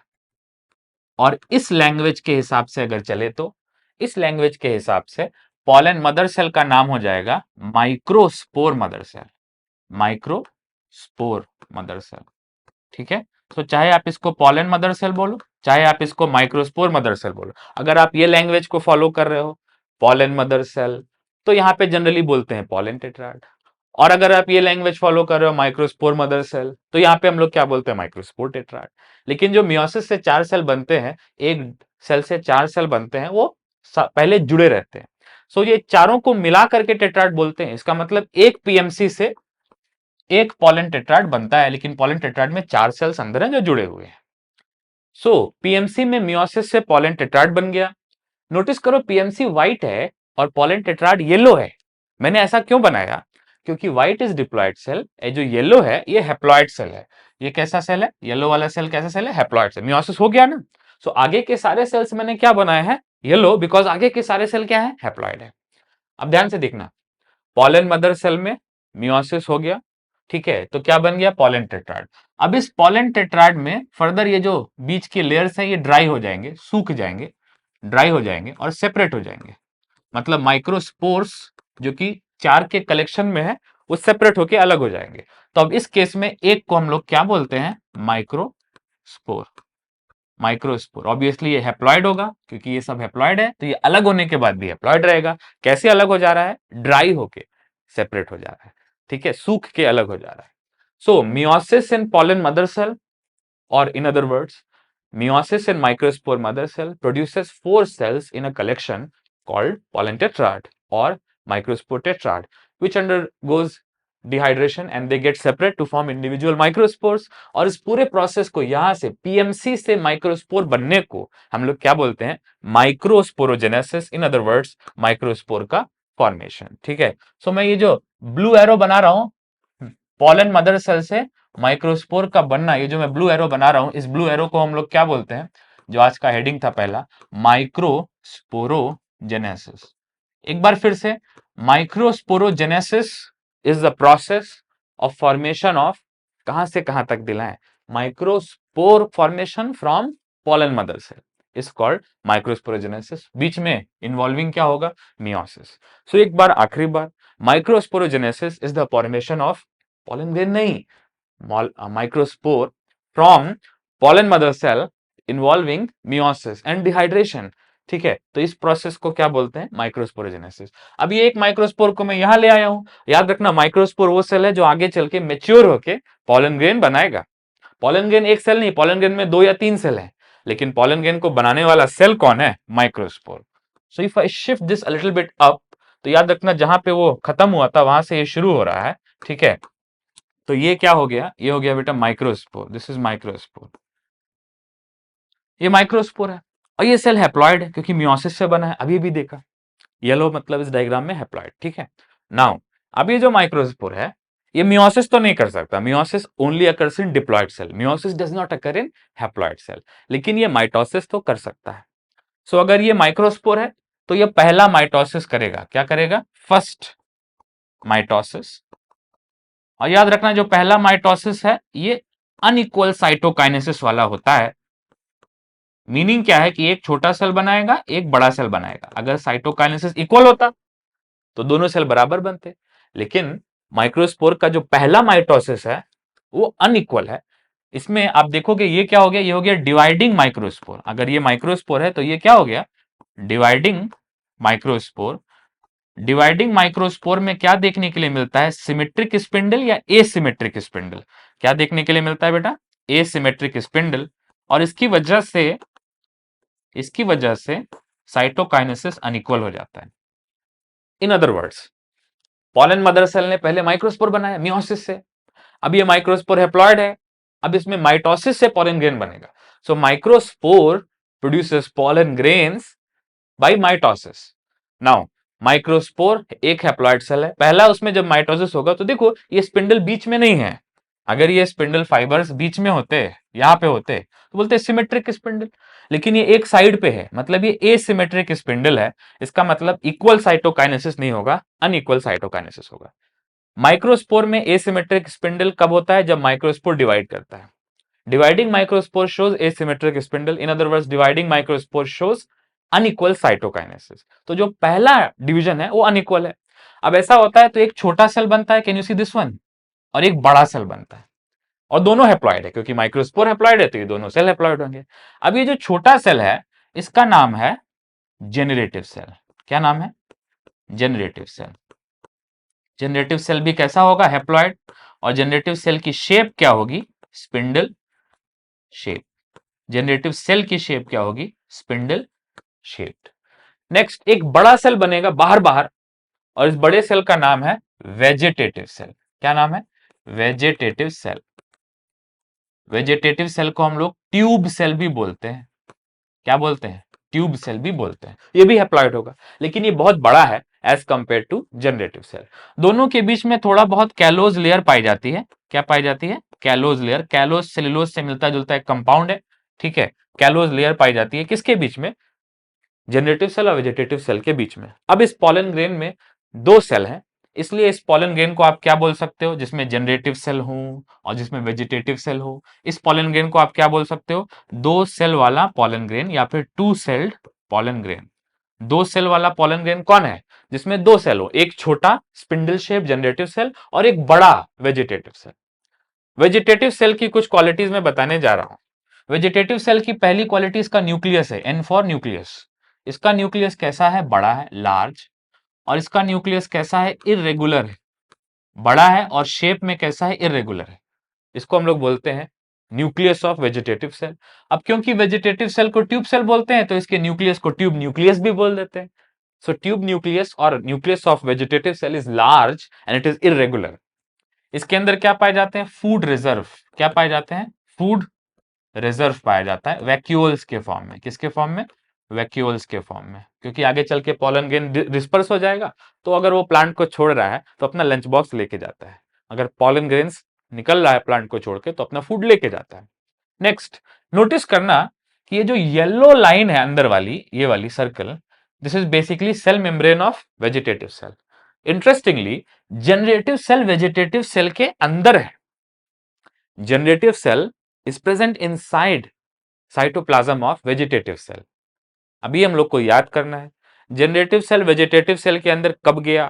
और इस लैंग्वेज के हिसाब से अगर चले तो इस लैंग्वेज के हिसाब से पॉलन मदर सेल का नाम हो जाएगा microspore mother cell. Microspore mother cell. ठीक है, तो चाहे आप इसको पॉलन मदर सेल बोलो, चाहे आप इसको माइक्रोस्पोर मदर सेल बोलो, अगर आप ये लैंग्वेज को फॉलो कर रहे हो, पॉलन मदर सेल, तो यहां पे जनरली बोलते हैं पॉलन टेट्राड। और अगर आप ये लैंग्वेज फॉलो कर रहे हो माइक्रोस्पोर मदर सेल, तो यहाँ पे हम लोग क्या बोलते हैं? Microspore tetrad. लेकिन जो मियोसिस से 4 सेल बनते हैं, एक सेल से 4 सेल बनते हैं, वो पहले जुड़े रहते हैं। सो ये चारों को मिला करके टेट्राड बोलते हैं। इसका मतलब एक पीएमसी से एक पॉलन टेट्राड बनता है, लेकिन पॉलन टेट्राड में 4 सेल्स अंदर हैं जो जुड़े हुए हैं। सो पीएमसी में मियोसिस से पॉलन टेट्राड बन गया। नोटिस करो, पीएमसी व्हाइट है और पॉलन टेट्राड येलो है। मैंने ऐसा क्यों बनाया? क्योंकि व्हाइट इज डिप्लॉयड सेल, ये जो येलो है ये हैप्लॉयड सेल है। ये कैसा सेल है? येलो वाला सेल कैसा सेल है? Haploid cell. मियोसिस हो गया ना, सो आगे के सारे सेल्स मैंने क्या बनाए हैं? येलो, बिकॉज आगे के सारे सेल क्या है? हैप्लॉयड है। अब ध्यान से देखना, पॉलन मदर सेल में मियोसिस हो गया, ठीक है, तो क्या बन गया? Pollen tetrad. अब इस पॉलन टेट्राड में फर्दर ये जो बीच के लेयर्स हैं ये ड्राई हो जाएंगे, सूख जाएंगे, ड्राई हो जाएंगे और सेपरेट हो जाएंगे। मतलब माइक्रोस्पोर्स जो कि 4 के कलेक्शन में है, वो सेपरेट होके अलग हो जाएंगे। तो अब इस केस में एक को हम लोग क्या बोलते हैं? माइक्रोस्पोर। माइक्रोस्पोर ऑब्वियसली ये हैप्लॉइड होगा, क्योंकि ये सब हैप्लॉइड है, तो ये अलग होने के बाद भी हैप्लॉइड रहेगा। कैसे अलग हो जा रहा है? ड्राई होके सेपरेट हो जा रहा है। ठीक है, सूख के अलग हो जा रहा है। So meiosis in pollen mother cell, or in other words, meiosis in microspore mother cell produces 4 cells in a collection called pollen tetrad or microspore tetrad, which undergoes dehydration and they get separate to form individual microspores। और इस पूरे process को, यहां से PMC से microspore बनने को हम लोग क्या बोलते हैं? माइक्रोस्पोरोजेनेसिस, इन अदर वर्ड्स माइक्रोस्पोर का फॉर्मेशन। ठीक है, सो मैं ये जो ब्लू एरो बना रहा हूं पॉलन मदर सेल से माइक्रोस्पोर का बनना, ये जो मैं ब्लू एरो बना रहा हूं, इस ब्लू एरो को हम लोग क्या बोलते हैं? जो आज का हेडिंग था पहला, माइक्रोस्पोरोजेनेसिस। एक बार फिर से, microsporogenesis is the process of formation of, कहां से कहां तक दिलाएं? Microspore formation from pollen mother cell is called microsporogenesis. बीच में इन्वॉल्विंग क्या होगा? मियोसिस। सो एक बार, आखिरी बार, microsporogenesis is the formation of pollen grain नहीं, microspore from pollen mother cell involving meiosis and dehydration। ठीक है, तो इस प्रोसेस को क्या बोलते हैं? माइक्रोस्पोरोजेनेसिस। अब ये एक माइक्रोस्पोर को मैं यहां ले आया हूं। याद रखना, माइक्रोस्पोर वो सेल है जो आगे चल के मेच्योर होके पॉलन ग्रेन बनाएगा। पॉलन ग्रेन एक सेल नहीं, पॉलन ग्रेन में 2 या 3 सेल हैं, लेकिन पॉलन ग्रेन को बनाने वाला सेल कौन है? Microspore. So if I shift this a little bit up, तो याद रखना जहां पे वो खत्म हुआ था वहां से ये शुरू हो रहा है। ठीक है, तो ये क्या हो गया, ये हो गया बेटा माइक्रोस्पोर, दिस इज माइक्रोस्पोर, ये माइक्रोस्पोर है। और ये सेल हैप्लॉइड है क्योंकि मियोसिस से बना है, अभी भी देखा, येलो मतलब इस डायग्राम में हैप्लॉइड, ठीक है। नाउ अब ये जो माइक्रोस्पोर है ये मियोसिस तो नहीं कर सकता, meiosis only occurs in diploid cell, meiosis does not occur in haploid cell, लेकिन ये माइटोसिस तो कर सकता है। सो अगर ये माइक्रोस्पोर है तो ये पहला माइटोसिस करेगा, क्या करेगा, फर्स्ट माइटोसिस। और याद रखना जो पहला माइटोसिस है ये अनइक्वल साइटोकाइनेसिस वाला होता है। मीनिंग क्या है कि एक छोटा सेल बनाएगा एक बड़ा सेल बनाएगा, अगर साइटोकाइनेसिस इक्वल होता तो दोनों सेल बराबर बनते, लेकिन माइक्रोस्पोर का जो पहला माइटोसिस है वो अनइक्वल है। इसमें आप देखोगे ये क्या हो गया, ये हो गया डिवाइडिंग माइक्रोस्पोर। अगर ये माइक्रोस्पोर है तो ये क्या हो गया, डिवाइडिंग माइक्रोस्पोर। डिवाइडिंग माइक्रोस्पोर में क्या देखने के लिए मिलता है, सिमेट्रिक स्पिंडल या एसिमेट्रिक स्पिंडल, क्या देखने के लिए मिलता है बेटा, एसिमेट्रिक स्पिंडल। और इसकी वजह से साइटोकाइनेसिस अनइक्वल हो जाता है। In other words pollen mother cell ने पहले माइक्रोस्पोर बनाया मियोसिस से, अब ये माइक्रोस्पोर हैप्लॉइड है, अब इसमें माइटोसिस से पॉलन ग्रेन बनेगा। So microspore produces pollen grains by mitosis. Now microspore एक हैप्लॉइड सेल है, पहला उसमें जब माइटोसिस होगा तो देखो ये स्पिंडल बीच में नहीं है, अगर ये स्पिंडल फाइबर्स बीच में होते, यहां पे होते तो बोलते सिमेट्रिक स्पिंडल, लेकिन ये एक साइड पे है, मतलब ये एसिमेट्रिक स्पिंडल है। इसका मतलब इक्वल साइटोकाइनेसिस नहीं होगा, अनइक्वल साइटोकाइनेसिस होगा। माइक्रोस्पोर में एसिमेट्रिक स्पिंडल कब होता है, जब माइक्रोस्पोर डिवाइड करता है। Dividing microspore shows asymmetric spindle, इन other words dividing microspore shows unequal cytokinesis. तो जो पहला डिवीजन है वो अनइक्वल है। अब ऐसा होता है तो एक छोटा सेल बनता है, can you see this one, और एक बड़ा सेल बनता है, और दोनों हैप्लॉइड है क्योंकि माइक्रोस्पोर हैप्लॉइड है तो ये दोनों सेल हैप्लॉइड होंगे। अब ये जो छोटा सेल है इसका नाम है जेनरेटिव सेल, क्या नाम है, जेनरेटिव सेल। जेनरेटिव सेल भी कैसा होगा, हैप्लॉइड, और जेनरेटिव सेल की शेप क्या होगी, स्पिंडल शेप। जेनरेटिव सेल की शेप क्या होगी, स्पिंडल शेप्ड। नेक्स्ट एक बड़ा सेल बनेगा बाहर बाहर, और इस बड़े सेल का नाम है वेजिटेटिव सेल, क्या नाम है, वेजिटेटिव सेल। वेजिटेटिव सेल को हम लोग ट्यूब सेल भी बोलते हैं, क्या बोलते हैं, ट्यूब सेल भी बोलते हैं। ये भी हैप्लॉइड होगा लेकिन ये बहुत बड़ा है as compare to generative cell. दोनों के बीच में थोड़ा बहुत कैलोज लेयर पाई जाती है, क्या पाई जाती है, कैलोज लेयर। कैलोज सेलुलोज से मिलता जुलता एक कंपाउंड है, ठीक है। कैलोज लेयर पाई जाती है किसके बीच में, जनरेटिव सेल और वेजिटेटिव सेल के बीच में। अब इस पॉलन ग्रेन में दो सेल हैं, इसलिए इस पॉलन ग्रेन को आप क्या बोल सकते हो, जिसमें जनरेटिव सेल हो और जिसमें वेजिटेटिव सेल हो, इस पॉलन ग्रेन को आप क्या बोल सकते हो, दो सेल वाला पॉलन ग्रेन या फिर टू सेल्ड पॉलन ग्रेन। दो सेल वाला पॉलन ग्रेन कौन है, जिसमें दो सेल हो, एक छोटा स्पिंडल शेप जनरेटिव सेल और एक बड़ा वेजिटेटिव सेल। वेजिटेटिव सेल की कुछ क्वालिटीज मैं बताने जा रहा हूं। वेजिटेटिव सेल की पहली क्वालिटी इसका न्यूक्लियस है, एन फॉर न्यूक्लियस। इसका न्यूक्लियस कैसा है, बड़ा है, लार्ज। और इसका न्यूक्लियस कैसा है, इरेगुलर है, बड़ा है और शेप में कैसा है, इरेगुलर है। इसको हम लोग बोलते हैं न्यूक्लियस ऑफ वेजिटेटिव सेल। अब क्योंकि वेजिटेटिव सेल को ट्यूब सेल बोलते हैं तो इसके न्यूक्लियस को ट्यूब न्यूक्लियस भी बोल देते हैं। सो ट्यूब न्यूक्लियस और nucleus of vegetative cell is large and it is irregular. इसके अंदर क्या पाए जाते हैं, फूड रिजर्व, क्या पाए जाते हैं, फूड रिजर्व पाया जाता है वैक्यूल्स के फॉर्म में, किसके फॉर्म में, वैक्यूल्स के फॉर्म में। क्योंकि आगे चल के पॉलन ग्रेन डिस्पर्स हो जाएगा तो अगर वो प्लांट को छोड़ रहा है तो अपना लंच बॉक्स लेके जाता है, अगर पॉलन ग्रेन्स निकल रहा है प्लांट को छोड़ के तो अपना फूड लेके जाता है। नेक्स्ट नोटिस करना कि ये जो येलो लाइन है अंदर वाली, ये वाली circle, this is basically cell membrane of vegetative cell. Interestingly generative cell vegetative cell के अंदर है, generative cell is present inside cytoplasm of vegetative cell. अभी हम लोग को याद करना है जनरेटिव सेल वेजिटेटिव सेल के अंदर कब गया,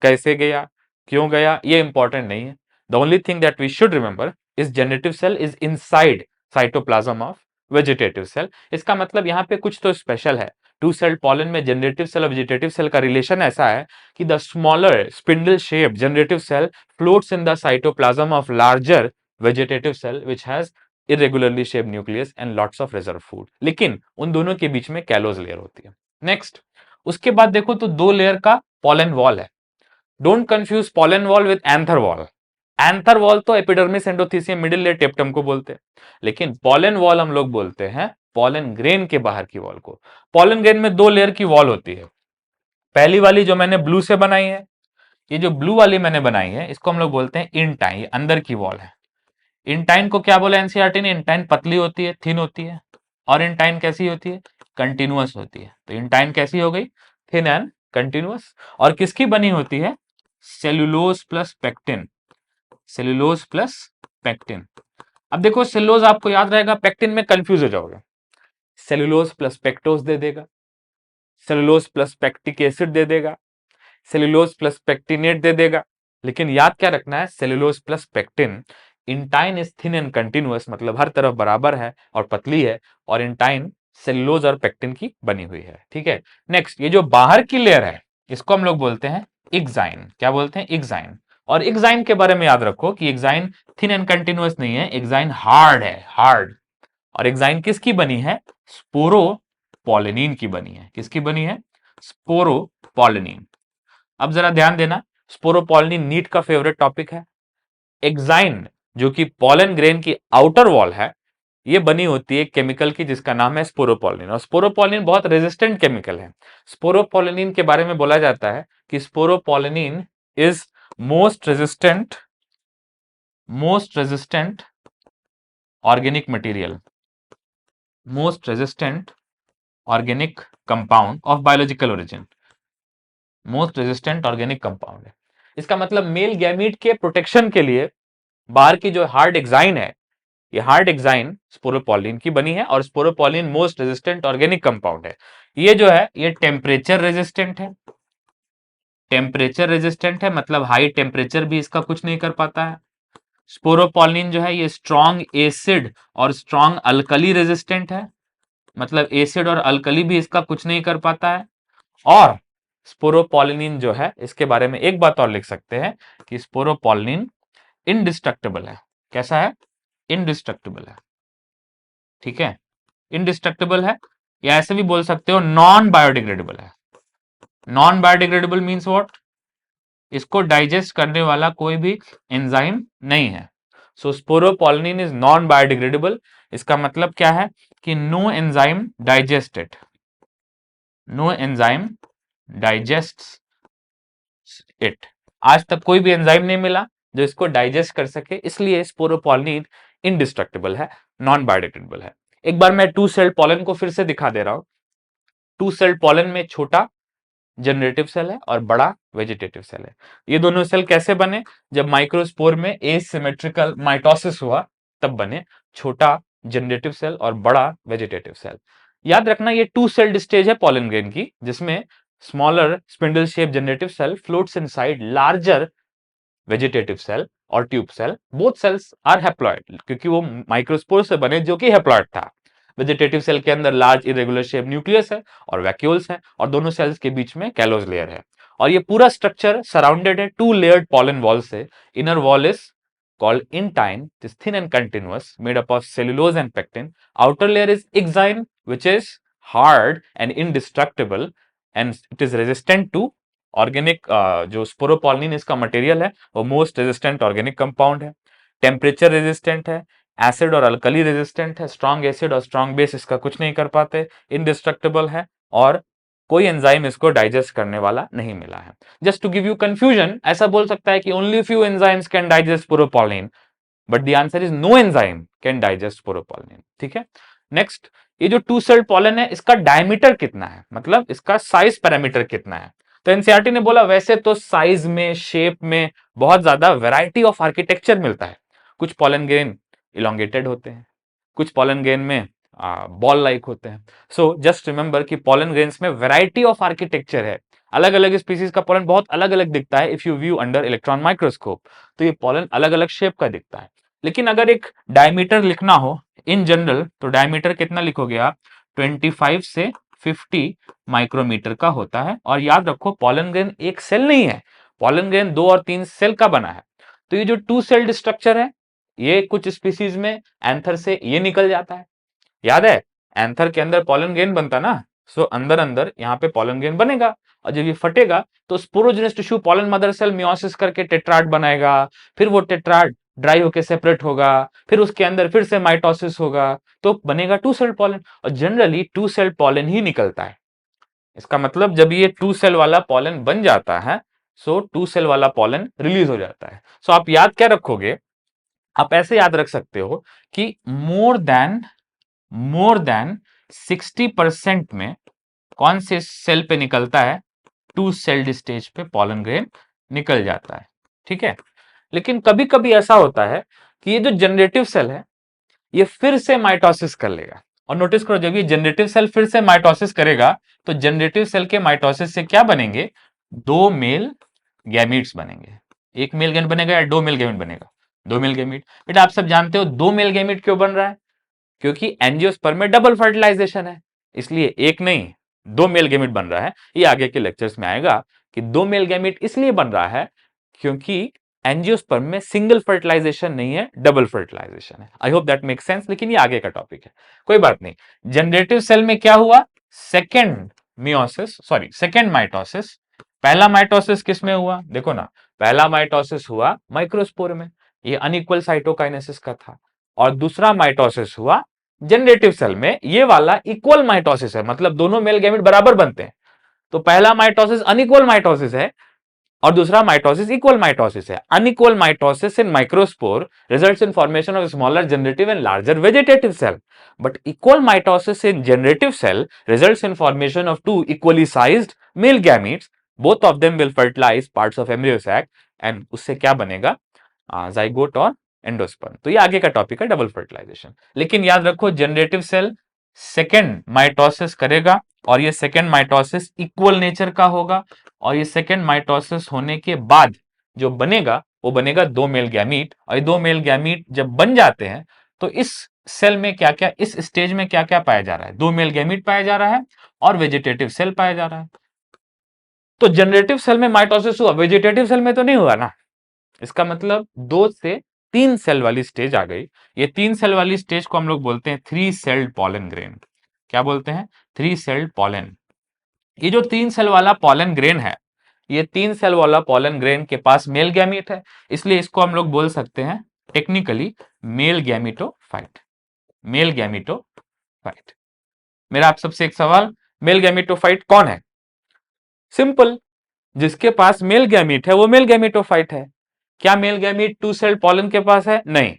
कैसे गया, क्यों गया, ये इंपॉर्टेंट नहीं है। The only thing that we should remember is generative cell is inside cytoplasm of vegetative cell. इसका मतलब यहां पे कुछ तो स्पेशल है। टू सेल पॉलन में जनरेटिव सेल और वेजिटेटिव सेल का रिलेशन ऐसा है कि the smaller spindle shape generative cell floats in the cytoplasm of larger vegetative cell which has irregularly shaped nucleus and lots of reserve food, लेकिन उन दोनों के बीच में कैलोज लेयर होती है। नेक्स्ट उसके बाद देखो तो दो लेयर का पॉलन वॉल है। Don't confuse pollen wall with anther wall. Anther wall तो epidermis, endothecium, middle layer, tapetum को बोलते हैं, लेकिन पॉलन वॉल हम लोग बोलते हैं पॉलन ग्रेन के बाहर की वॉल को। पॉलन ग्रेन में 2 लेयर की वॉल होती है। पहली वाली जो मैंने ब्लू से बनाई है, ये जो ब्लू वाली मैंने बनाई है इसको हम लोग बोलते हैं इंटाइन, ये अंदर की वॉल है। इंटाइन को क्या बोला एनसीईआरटी ने? इंटाइन पतली होती है, थिन होती है, और इंटाइन कैसी होती है? कंटिन्यूअस होती है। तो इंटाइन कैसी हो गई? Thin and continuous. और किसकी बनी होती है? Cellulose plus pectin, cellulose plus pectin. अब देखो सेल्यूलोज आपको याद रहेगा, पेक्टिन में कंफ्यूज हो जाओगे। सेल्यूलोज प्लस पेक्टोज दे देगा, सेल्यूलोज प्लस पेक्टिक एसिड दे देगा, सेल्यूलोज प्लस पेक्टिनेट दे देगा, लेकिन याद क्या रखना है? Cellulose plus pectin. Intine is thin and continuous, मतलब हर तरफ बराबर है और पतली है, और इंटाइन सेल्यूलोज और पेक्टिन की बनी हुई है। ठीक है, नेक्स्ट ये जो बाहर की लेयर है इसको हम लोग बोलते हैं एक्साइन। क्या बोलते हैं? एक्साइन। और एक्साइन के बारे में याद रखो कि एक्साइन थिन एंड कंटिन्यूअस नहीं है, एक्साइन हार्ड है, हार्ड। और एक्साइन किसकी बनी है? स्पोरोपोलिनिन की बनी है। किसकी बनी है? स्पोरोपोलिनिन। अब जरा ध्यान देना, स्पोरोपोलिनिन नीट का फेवरेट टॉपिक है। एक्साइन जो कि पॉलन ग्रेन की आउटर वॉल है, ये बनी होती है केमिकल की जिसका नाम है स्पोरोपोलिनिन, और स्पोरोपोलिनिन बहुत रेजिस्टेंट केमिकल है। स्पोरोपोलिनिन के बारे में बोला जाता है कि sporopollenin is most resistant organic material, most resistant organic compound of biological origin, most resistant organic compound है। इसका मतलब मेल गैमीट के प्रोटेक्शन के लिए बाहर की जो हार्ड एक्साइन है, ये हार्ड एक्साइन स्पोरोपोलिन की बनी है, और sporopollenin most resistant organic compound है। ये जो है ये टेम्परेचर रेजिस्टेंट है, टेम्परेचर रेजिस्टेंट है, मतलब हाई टेम्परेचर भी इसका कुछ नहीं कर पाता है। स्पोरोपोलिन जो है ये स्ट्रॉन्ग एसिड और स्ट्रॉन्ग अल्कली रेजिस्टेंट है, मतलब एसिड और अल्कली भी इसका कुछ नहीं कर पाता है। और स्पोरोपोलिन जो है इसके बारे में एक बात और लिख सकते हैं कि स्पोरोपोलिन इनडिस्ट्रक्टेबल है। कैसा है? इनडिस्ट्रक्टेबल है। ठीक है, इनडिस्ट्रक्टेबल है, या ऐसे भी बोल सकते हो नॉन बायोडिग्रेडेबल है। Non biodegradable means what? इसको डाइजेस्ट करने वाला कोई भी एंजाइम नहीं है। So sporopollenin is non biodegradable. इसका मतलब क्या है कि no enzyme digested, no enzyme digest it. आज तक कोई भी एंजाइम नहीं मिला जो इसको डाइजेस्ट कर सके, इसलिए स्पोरोपोलिन इनडिस्ट्रक्टेबल है, नॉन बायोडिग्रेडेबल है। एक बार मैं 2 सेल पॉलन को फिर से दिखा दे रहा हूं। 2 सेल पॉलन में छोटा जनरेटिव सेल है और बड़ा वेजिटेटिव सेल है। ये दोनों सेल कैसे बने? जब माइक्रोस्पोर में एसिमेट्रिकल माइटोसिस हुआ तब बने, छोटा जनरेटिव सेल और बड़ा वेजिटेटिव सेल। याद रखना ये 2 सेल्ड स्टेज है पॉलन ग्रेन की, जिसमें smaller spindle shape generative cell floats inside larger vegetative cell और tube cell. Both cells are haploid, क्योंकि वो माइक्रोस्पोर से बने जो कि हैप्लॉइड था। वेजिटेटिव सेल के अंदर लार्ज इरेगुलर शेप न्यूक्लियस है और वैक्यूल्स है, और दोनों सेल्स के बीच में कैलोज लेयर है, और ये पूरा स्ट्रक्चर सराउंडेड है 2 लेयर्ड पॉलन वॉल से। Inner wall is called intine, it is thin and continuous, made up of cellulose and pectin. Outer layer is exine, which is hard and indestructible, and it is resistant to organic. जो sporopollenin इसका material है वो most resistant organic compound है, temperature resistant है, acid और alkali resistant है, strong acid और strong base इसका कुछ नहीं कर पाते, इनडिस्ट्रक्टेबल है, और कोई एंजाइम इसको डाइजेस्ट करने वाला नहीं मिला है। Just to give you confusion, ऐसा बोल सकता है कि only few enzymes can digest sporopollenin, but the answer is no enzyme can digest sporopollenin. ठीक है, नेक्स्ट ये जो 2 सेल्ड पॉलन है इसका डायमीटर कितना है, मतलब इसका साइज पैरामीटर कितना है? तो एनसीईआरटी ने बोला वैसे तो साइज में, शेप में बहुत ज्यादा वैरायटी ऑफ आर्किटेक्चर मिलता है। कुछ पॉलन ग्रेन इलोंगेटेड होते हैं, कुछ पॉलन ग्रेन में बॉल लाइक होते हैं। सो जस्ट रिमेंबर कि पॉलन ग्रेन्स में वैरायटी ऑफ आर्किटेक्चर है, अलग अलग स्पीसीज का पॉलन बहुत अलग अलग दिखता है। If you view under electron microscope तो ये पॉलन अलग अलग शेप का दिखता है। लेकिन अगर एक डायमीटर लिखना हो इन जनरल तो डायमीटर कितना लिखोगे आप? 25 से 50 माइक्रोमीटर का होता है। और याद रखो पॉलन ग्रेन एक सेल नहीं है, पॉलन ग्रेन 2 और 3 सेल का बना है। तो ये जो 2 सेल्ड स्ट्रक्चर है ये कुछ स्पीसीज में एंथर से ये निकल जाता है। याद है एंथर के अंदर पॉलन ग्रेन बनता ना, सो अंदर अंदर यहाँ पे पॉलन ग्रेन बनेगा, और जब ये फटेगा तो sporogenous tissue pollen mother cell meiosis करके टेट्राड बनाएगा, फिर वो टेट्राड ड्राई होके सेपरेट होगा, फिर उसके अंदर फिर से माइटोसिस होगा, तो बनेगा टू सेल पॉलन, और जनरली टू सेल पॉलन ही निकलता है। इसका मतलब जब ये टू सेल वाला पॉलन बन जाता है, सो टू सेल वाला पॉलन रिलीज हो जाता है। सो आप याद क्या रखोगे, आप ऐसे याद रख सकते हो कि मोर देन 60% में कौन से सेल पे निकलता है, टू सेल्ड स्टेज पे पॉलन ग्रेन निकल जाता है, ठीक है। लेकिन कभी कभी ऐसा होता है कि ये जो जनरेटिव सेल है ये फिर से माइटोसिस कर लेगा, और नोटिस करो जब ये जनरेटिव सेल फिर से माइटोसिस करेगा तो जनरेटिव सेल के माइटोसिस से क्या बनेंगे, दो मेल गैमीट्स बनेंगे। एक मेल गैमीट बनेगा या दो मेल गैमीट बनेगा, दो मेल गैमीट। बेटा आप सब जानते हो दो मेल गैमीट क्यों बन रहा है, क्योंकि एंजियोस्पर्म में डबल फर्टिलाइजेशन है, इसलिए एक नहीं दो मेल गैमीट बन रहा है। ये आगे के लेक्चर्स में आएगा कि दो मेल गैमीट इसलिए बन रहा है क्योंकि एंजियोस्पर्म में सिंगल फर्टिलाइजेशन नहीं है, डबल फर्टिलाइजेशन है। I hope that make sense, लेकिन ये आगे का टॉपिक है, कोई बात नहीं। जनरेटिव सेल में क्या हुआ, सेकेंड माइटोसिस। पहला माइटोसिस किस में हुआ, देखो ना, पहला माइटोसिस हुआ माइक्रोस्पोर में, ये अनइक्वल साइटोकाइनेसिस का था, और दूसरा माइटोसिस हुआ जनरेटिव सेल में, ये वाला इक्वल माइटोसिस है, मतलब दोनों मेल गैमेट बराबर बनते हैं। तो पहला माइटोसिस अनइक्वल माइटोसिस है और दूसरा माइटोसिस इक्वल माइटोसिस है। Unequal mitosis in microspore results in formation of smaller generative and larger vegetative cell, but equal mitosis in generative cell results in formation of two equally sized male gametes, both of them will fertilize parts of embryo sac, and उससे क्या बनेगा, zygote और endosperm. तो ये आगे का topic है double fertilisation. लेकिन याद रखो जनरेटिव सेल सेकेंड माइटोसिस करेगा, और ये सेकेंड माइटोसिस इक्वल नेचर का होगा, और ये सेकेंड माइटोसिस होने के बाद जो बनेगा वो बनेगा दो मेल गैमीट, और ये दो मेल गैमीट जब बन जाते हैं तो इस सेल में क्या क्या, इस स्टेज में क्या क्या पाया जा रहा है, दो मेल गैमीट पाया जा रहा है और वेजिटेटिव सेल पाया जा रहा है। तो जनरेटिव सेल में माइटोसिस हुआ, वेजिटेटिव सेल में तो नहीं हुआ ना, इसका मतलब दो से तीन सेल वाली स्टेज आ गई। ये तीन सेल वाली स्टेज को हम लोग बोलते हैं थ्री सेल्ड पॉलन ग्रेन। क्या बोलते हैं, थ्री सेल्ड पॉलन। ये जो तीन सेल वाला पॉलन ग्रेन है, ये तीन सेल वाला पॉलन ग्रेन के पास मेल गैमीट है, इसलिए इसको हम लोग बोल सकते हैं technically male gametophyte, male gametophyte. मेरा आप सबसे एक सवाल, मेल गैमीटोफाइट कौन है, सिंपल, जिसके पास मेल गैमीट है वो मेल गैमीटोफाइट है। क्या male gamete two cell pollen के पास है, नहीं।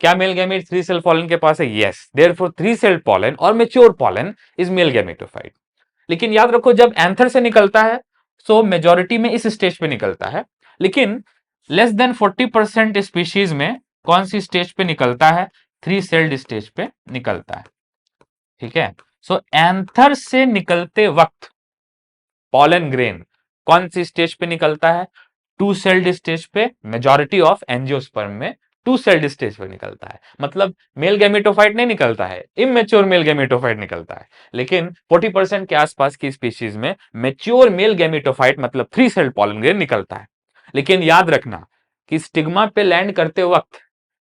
क्या male gamete three cell pollen के पास है, yes, therefore three cell pollen और mature pollen is male gametophyte. लेकिन याद रखो जब एंथर से निकलता है सो मेजॉरिटी में इस स्टेज पे निकलता है, लेकिन लेस देन 40% स्पीशीज में कौन सी स्टेज पे निकलता है, थ्री सेल्ड स्टेज पे निकलता है, ठीक है। सो एंथर से निकलते वक्त पॉलन ग्रेन कौन सी स्टेज पे निकलता है, टू सेल्ड स्टेज पे, मेजॉरिटी ऑफ एंजियोस्पर्म में टू सेल्ड स्टेज पे निकलता है, मतलब मेल गैमेटोफाइट नहीं निकलता है, इमेच्योर मेल गैमेटोफाइट निकलता है। लेकिन 40% के आसपास की स्पीशीज में मैच्योर मेल गैमेटोफाइट मतलब थ्री सेल्ड पॉलन ग्रेन निकलता है। लेकिन याद रखना कि स्टिग्मा पे लैंड करते वक्त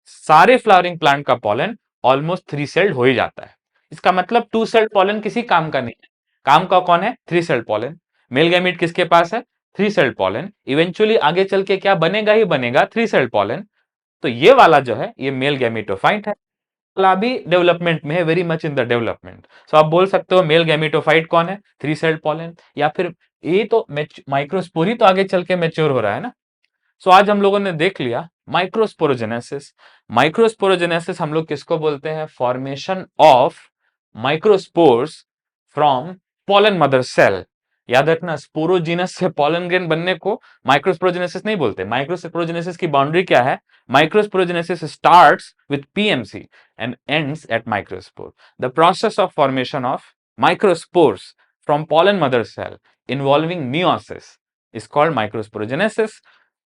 सारे फ्लावरिंग प्लांट का पॉलन ऑलमोस्ट थ्री सेल्ड हो ही जाता है। इसका मतलब टू सेल्ड पॉलन किसी काम का नहीं है, काम का कौन है, three celled pollen. Male gamete किसके पास है, थ्री सेल्ड पॉलन, इवेंचुअली आगे चल के क्या बनेगा ही बनेगा, थ्री सेल्ड पॉलन। तो ये वाला जो है ये मेल गैमेटोफाइट है, वाला भी डेवलपमेंट में है, very much in the development. So आप बोल सकते हो मेल गैमेटोफाइट कौन है, थ्री सेल्ड पॉलन, या फिर ये तो माइक्रोस्पोरी तो आगे चल के मैच्योर हो रहा है ना। सो आज हम लोगों ने देख लिया माइक्रोस्पोरोजेनेसिस। माइक्रोस्पोरोजेनेसिस हम लोग किसको बोलते हैं, formation of microspores from pollen mother cell. याद रखना स्पोरोजीनस से पोलन ग्रेन बनने को माइक्रोस्पोरोजेनेसिस नहीं बोलते। माइक्रोस्पोरोजेनेसिस की बाउंड्री क्या है, microsporogenesis starts with PMC and ends at microspore. The process of formation of microspores from pollen mother cell involving meiosis is called microsporogenesis.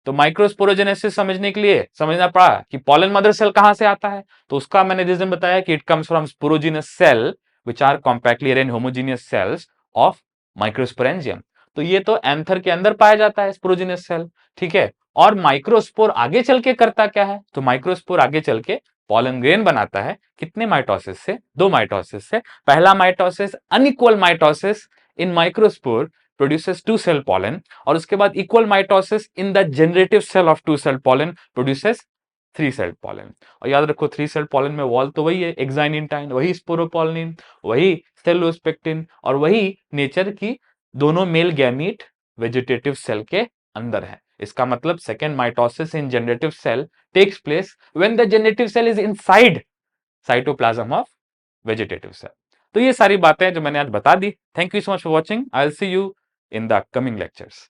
तो माइक्रोस्पोरोजेनेसिस समझने के लिए समझना पड़ा कि पॉलन मदर सेल कहां से आता है, तो उसका मैंने रीजन बताया कि it comes from sporogenous cell which are compactly arranged homogeneous cells of microsporangium. तो ये तो एंथर के अंदर पाया जाता है स्पोरोजीनस सेल, ठीक है। और माइक्रोस्पोर आगे चल के करता क्या है, तो माइक्रोस्पोर आगे चल के पॉलन ग्रेन बनाता है कितने माइटोसिस से? 2 माइटोसिस से। पहला mitosis unequal mitosis in microspore produces 2 cell pollen, और उसके बाद equal mitosis in the generative cell of 2 cell pollen produces 3 cell pollen. और याद रखो 3 सेल पॉलन में वॉल तो वही है, एक्साइनिन, वही स्पोरोपोलिन, वही सेलोस्पेक्टिन, और वही नेचर की दोनों मेल गैमीट वेजिटेटिव सेल के अंदर है। इसका मतलब second mitosis in generative cell takes place when the generative cell is inside cytoplasm of vegetative cell. तो ये सारी बातें जो मैंने आज बता दी। Thank you so much for watching. I will see you in the coming lectures.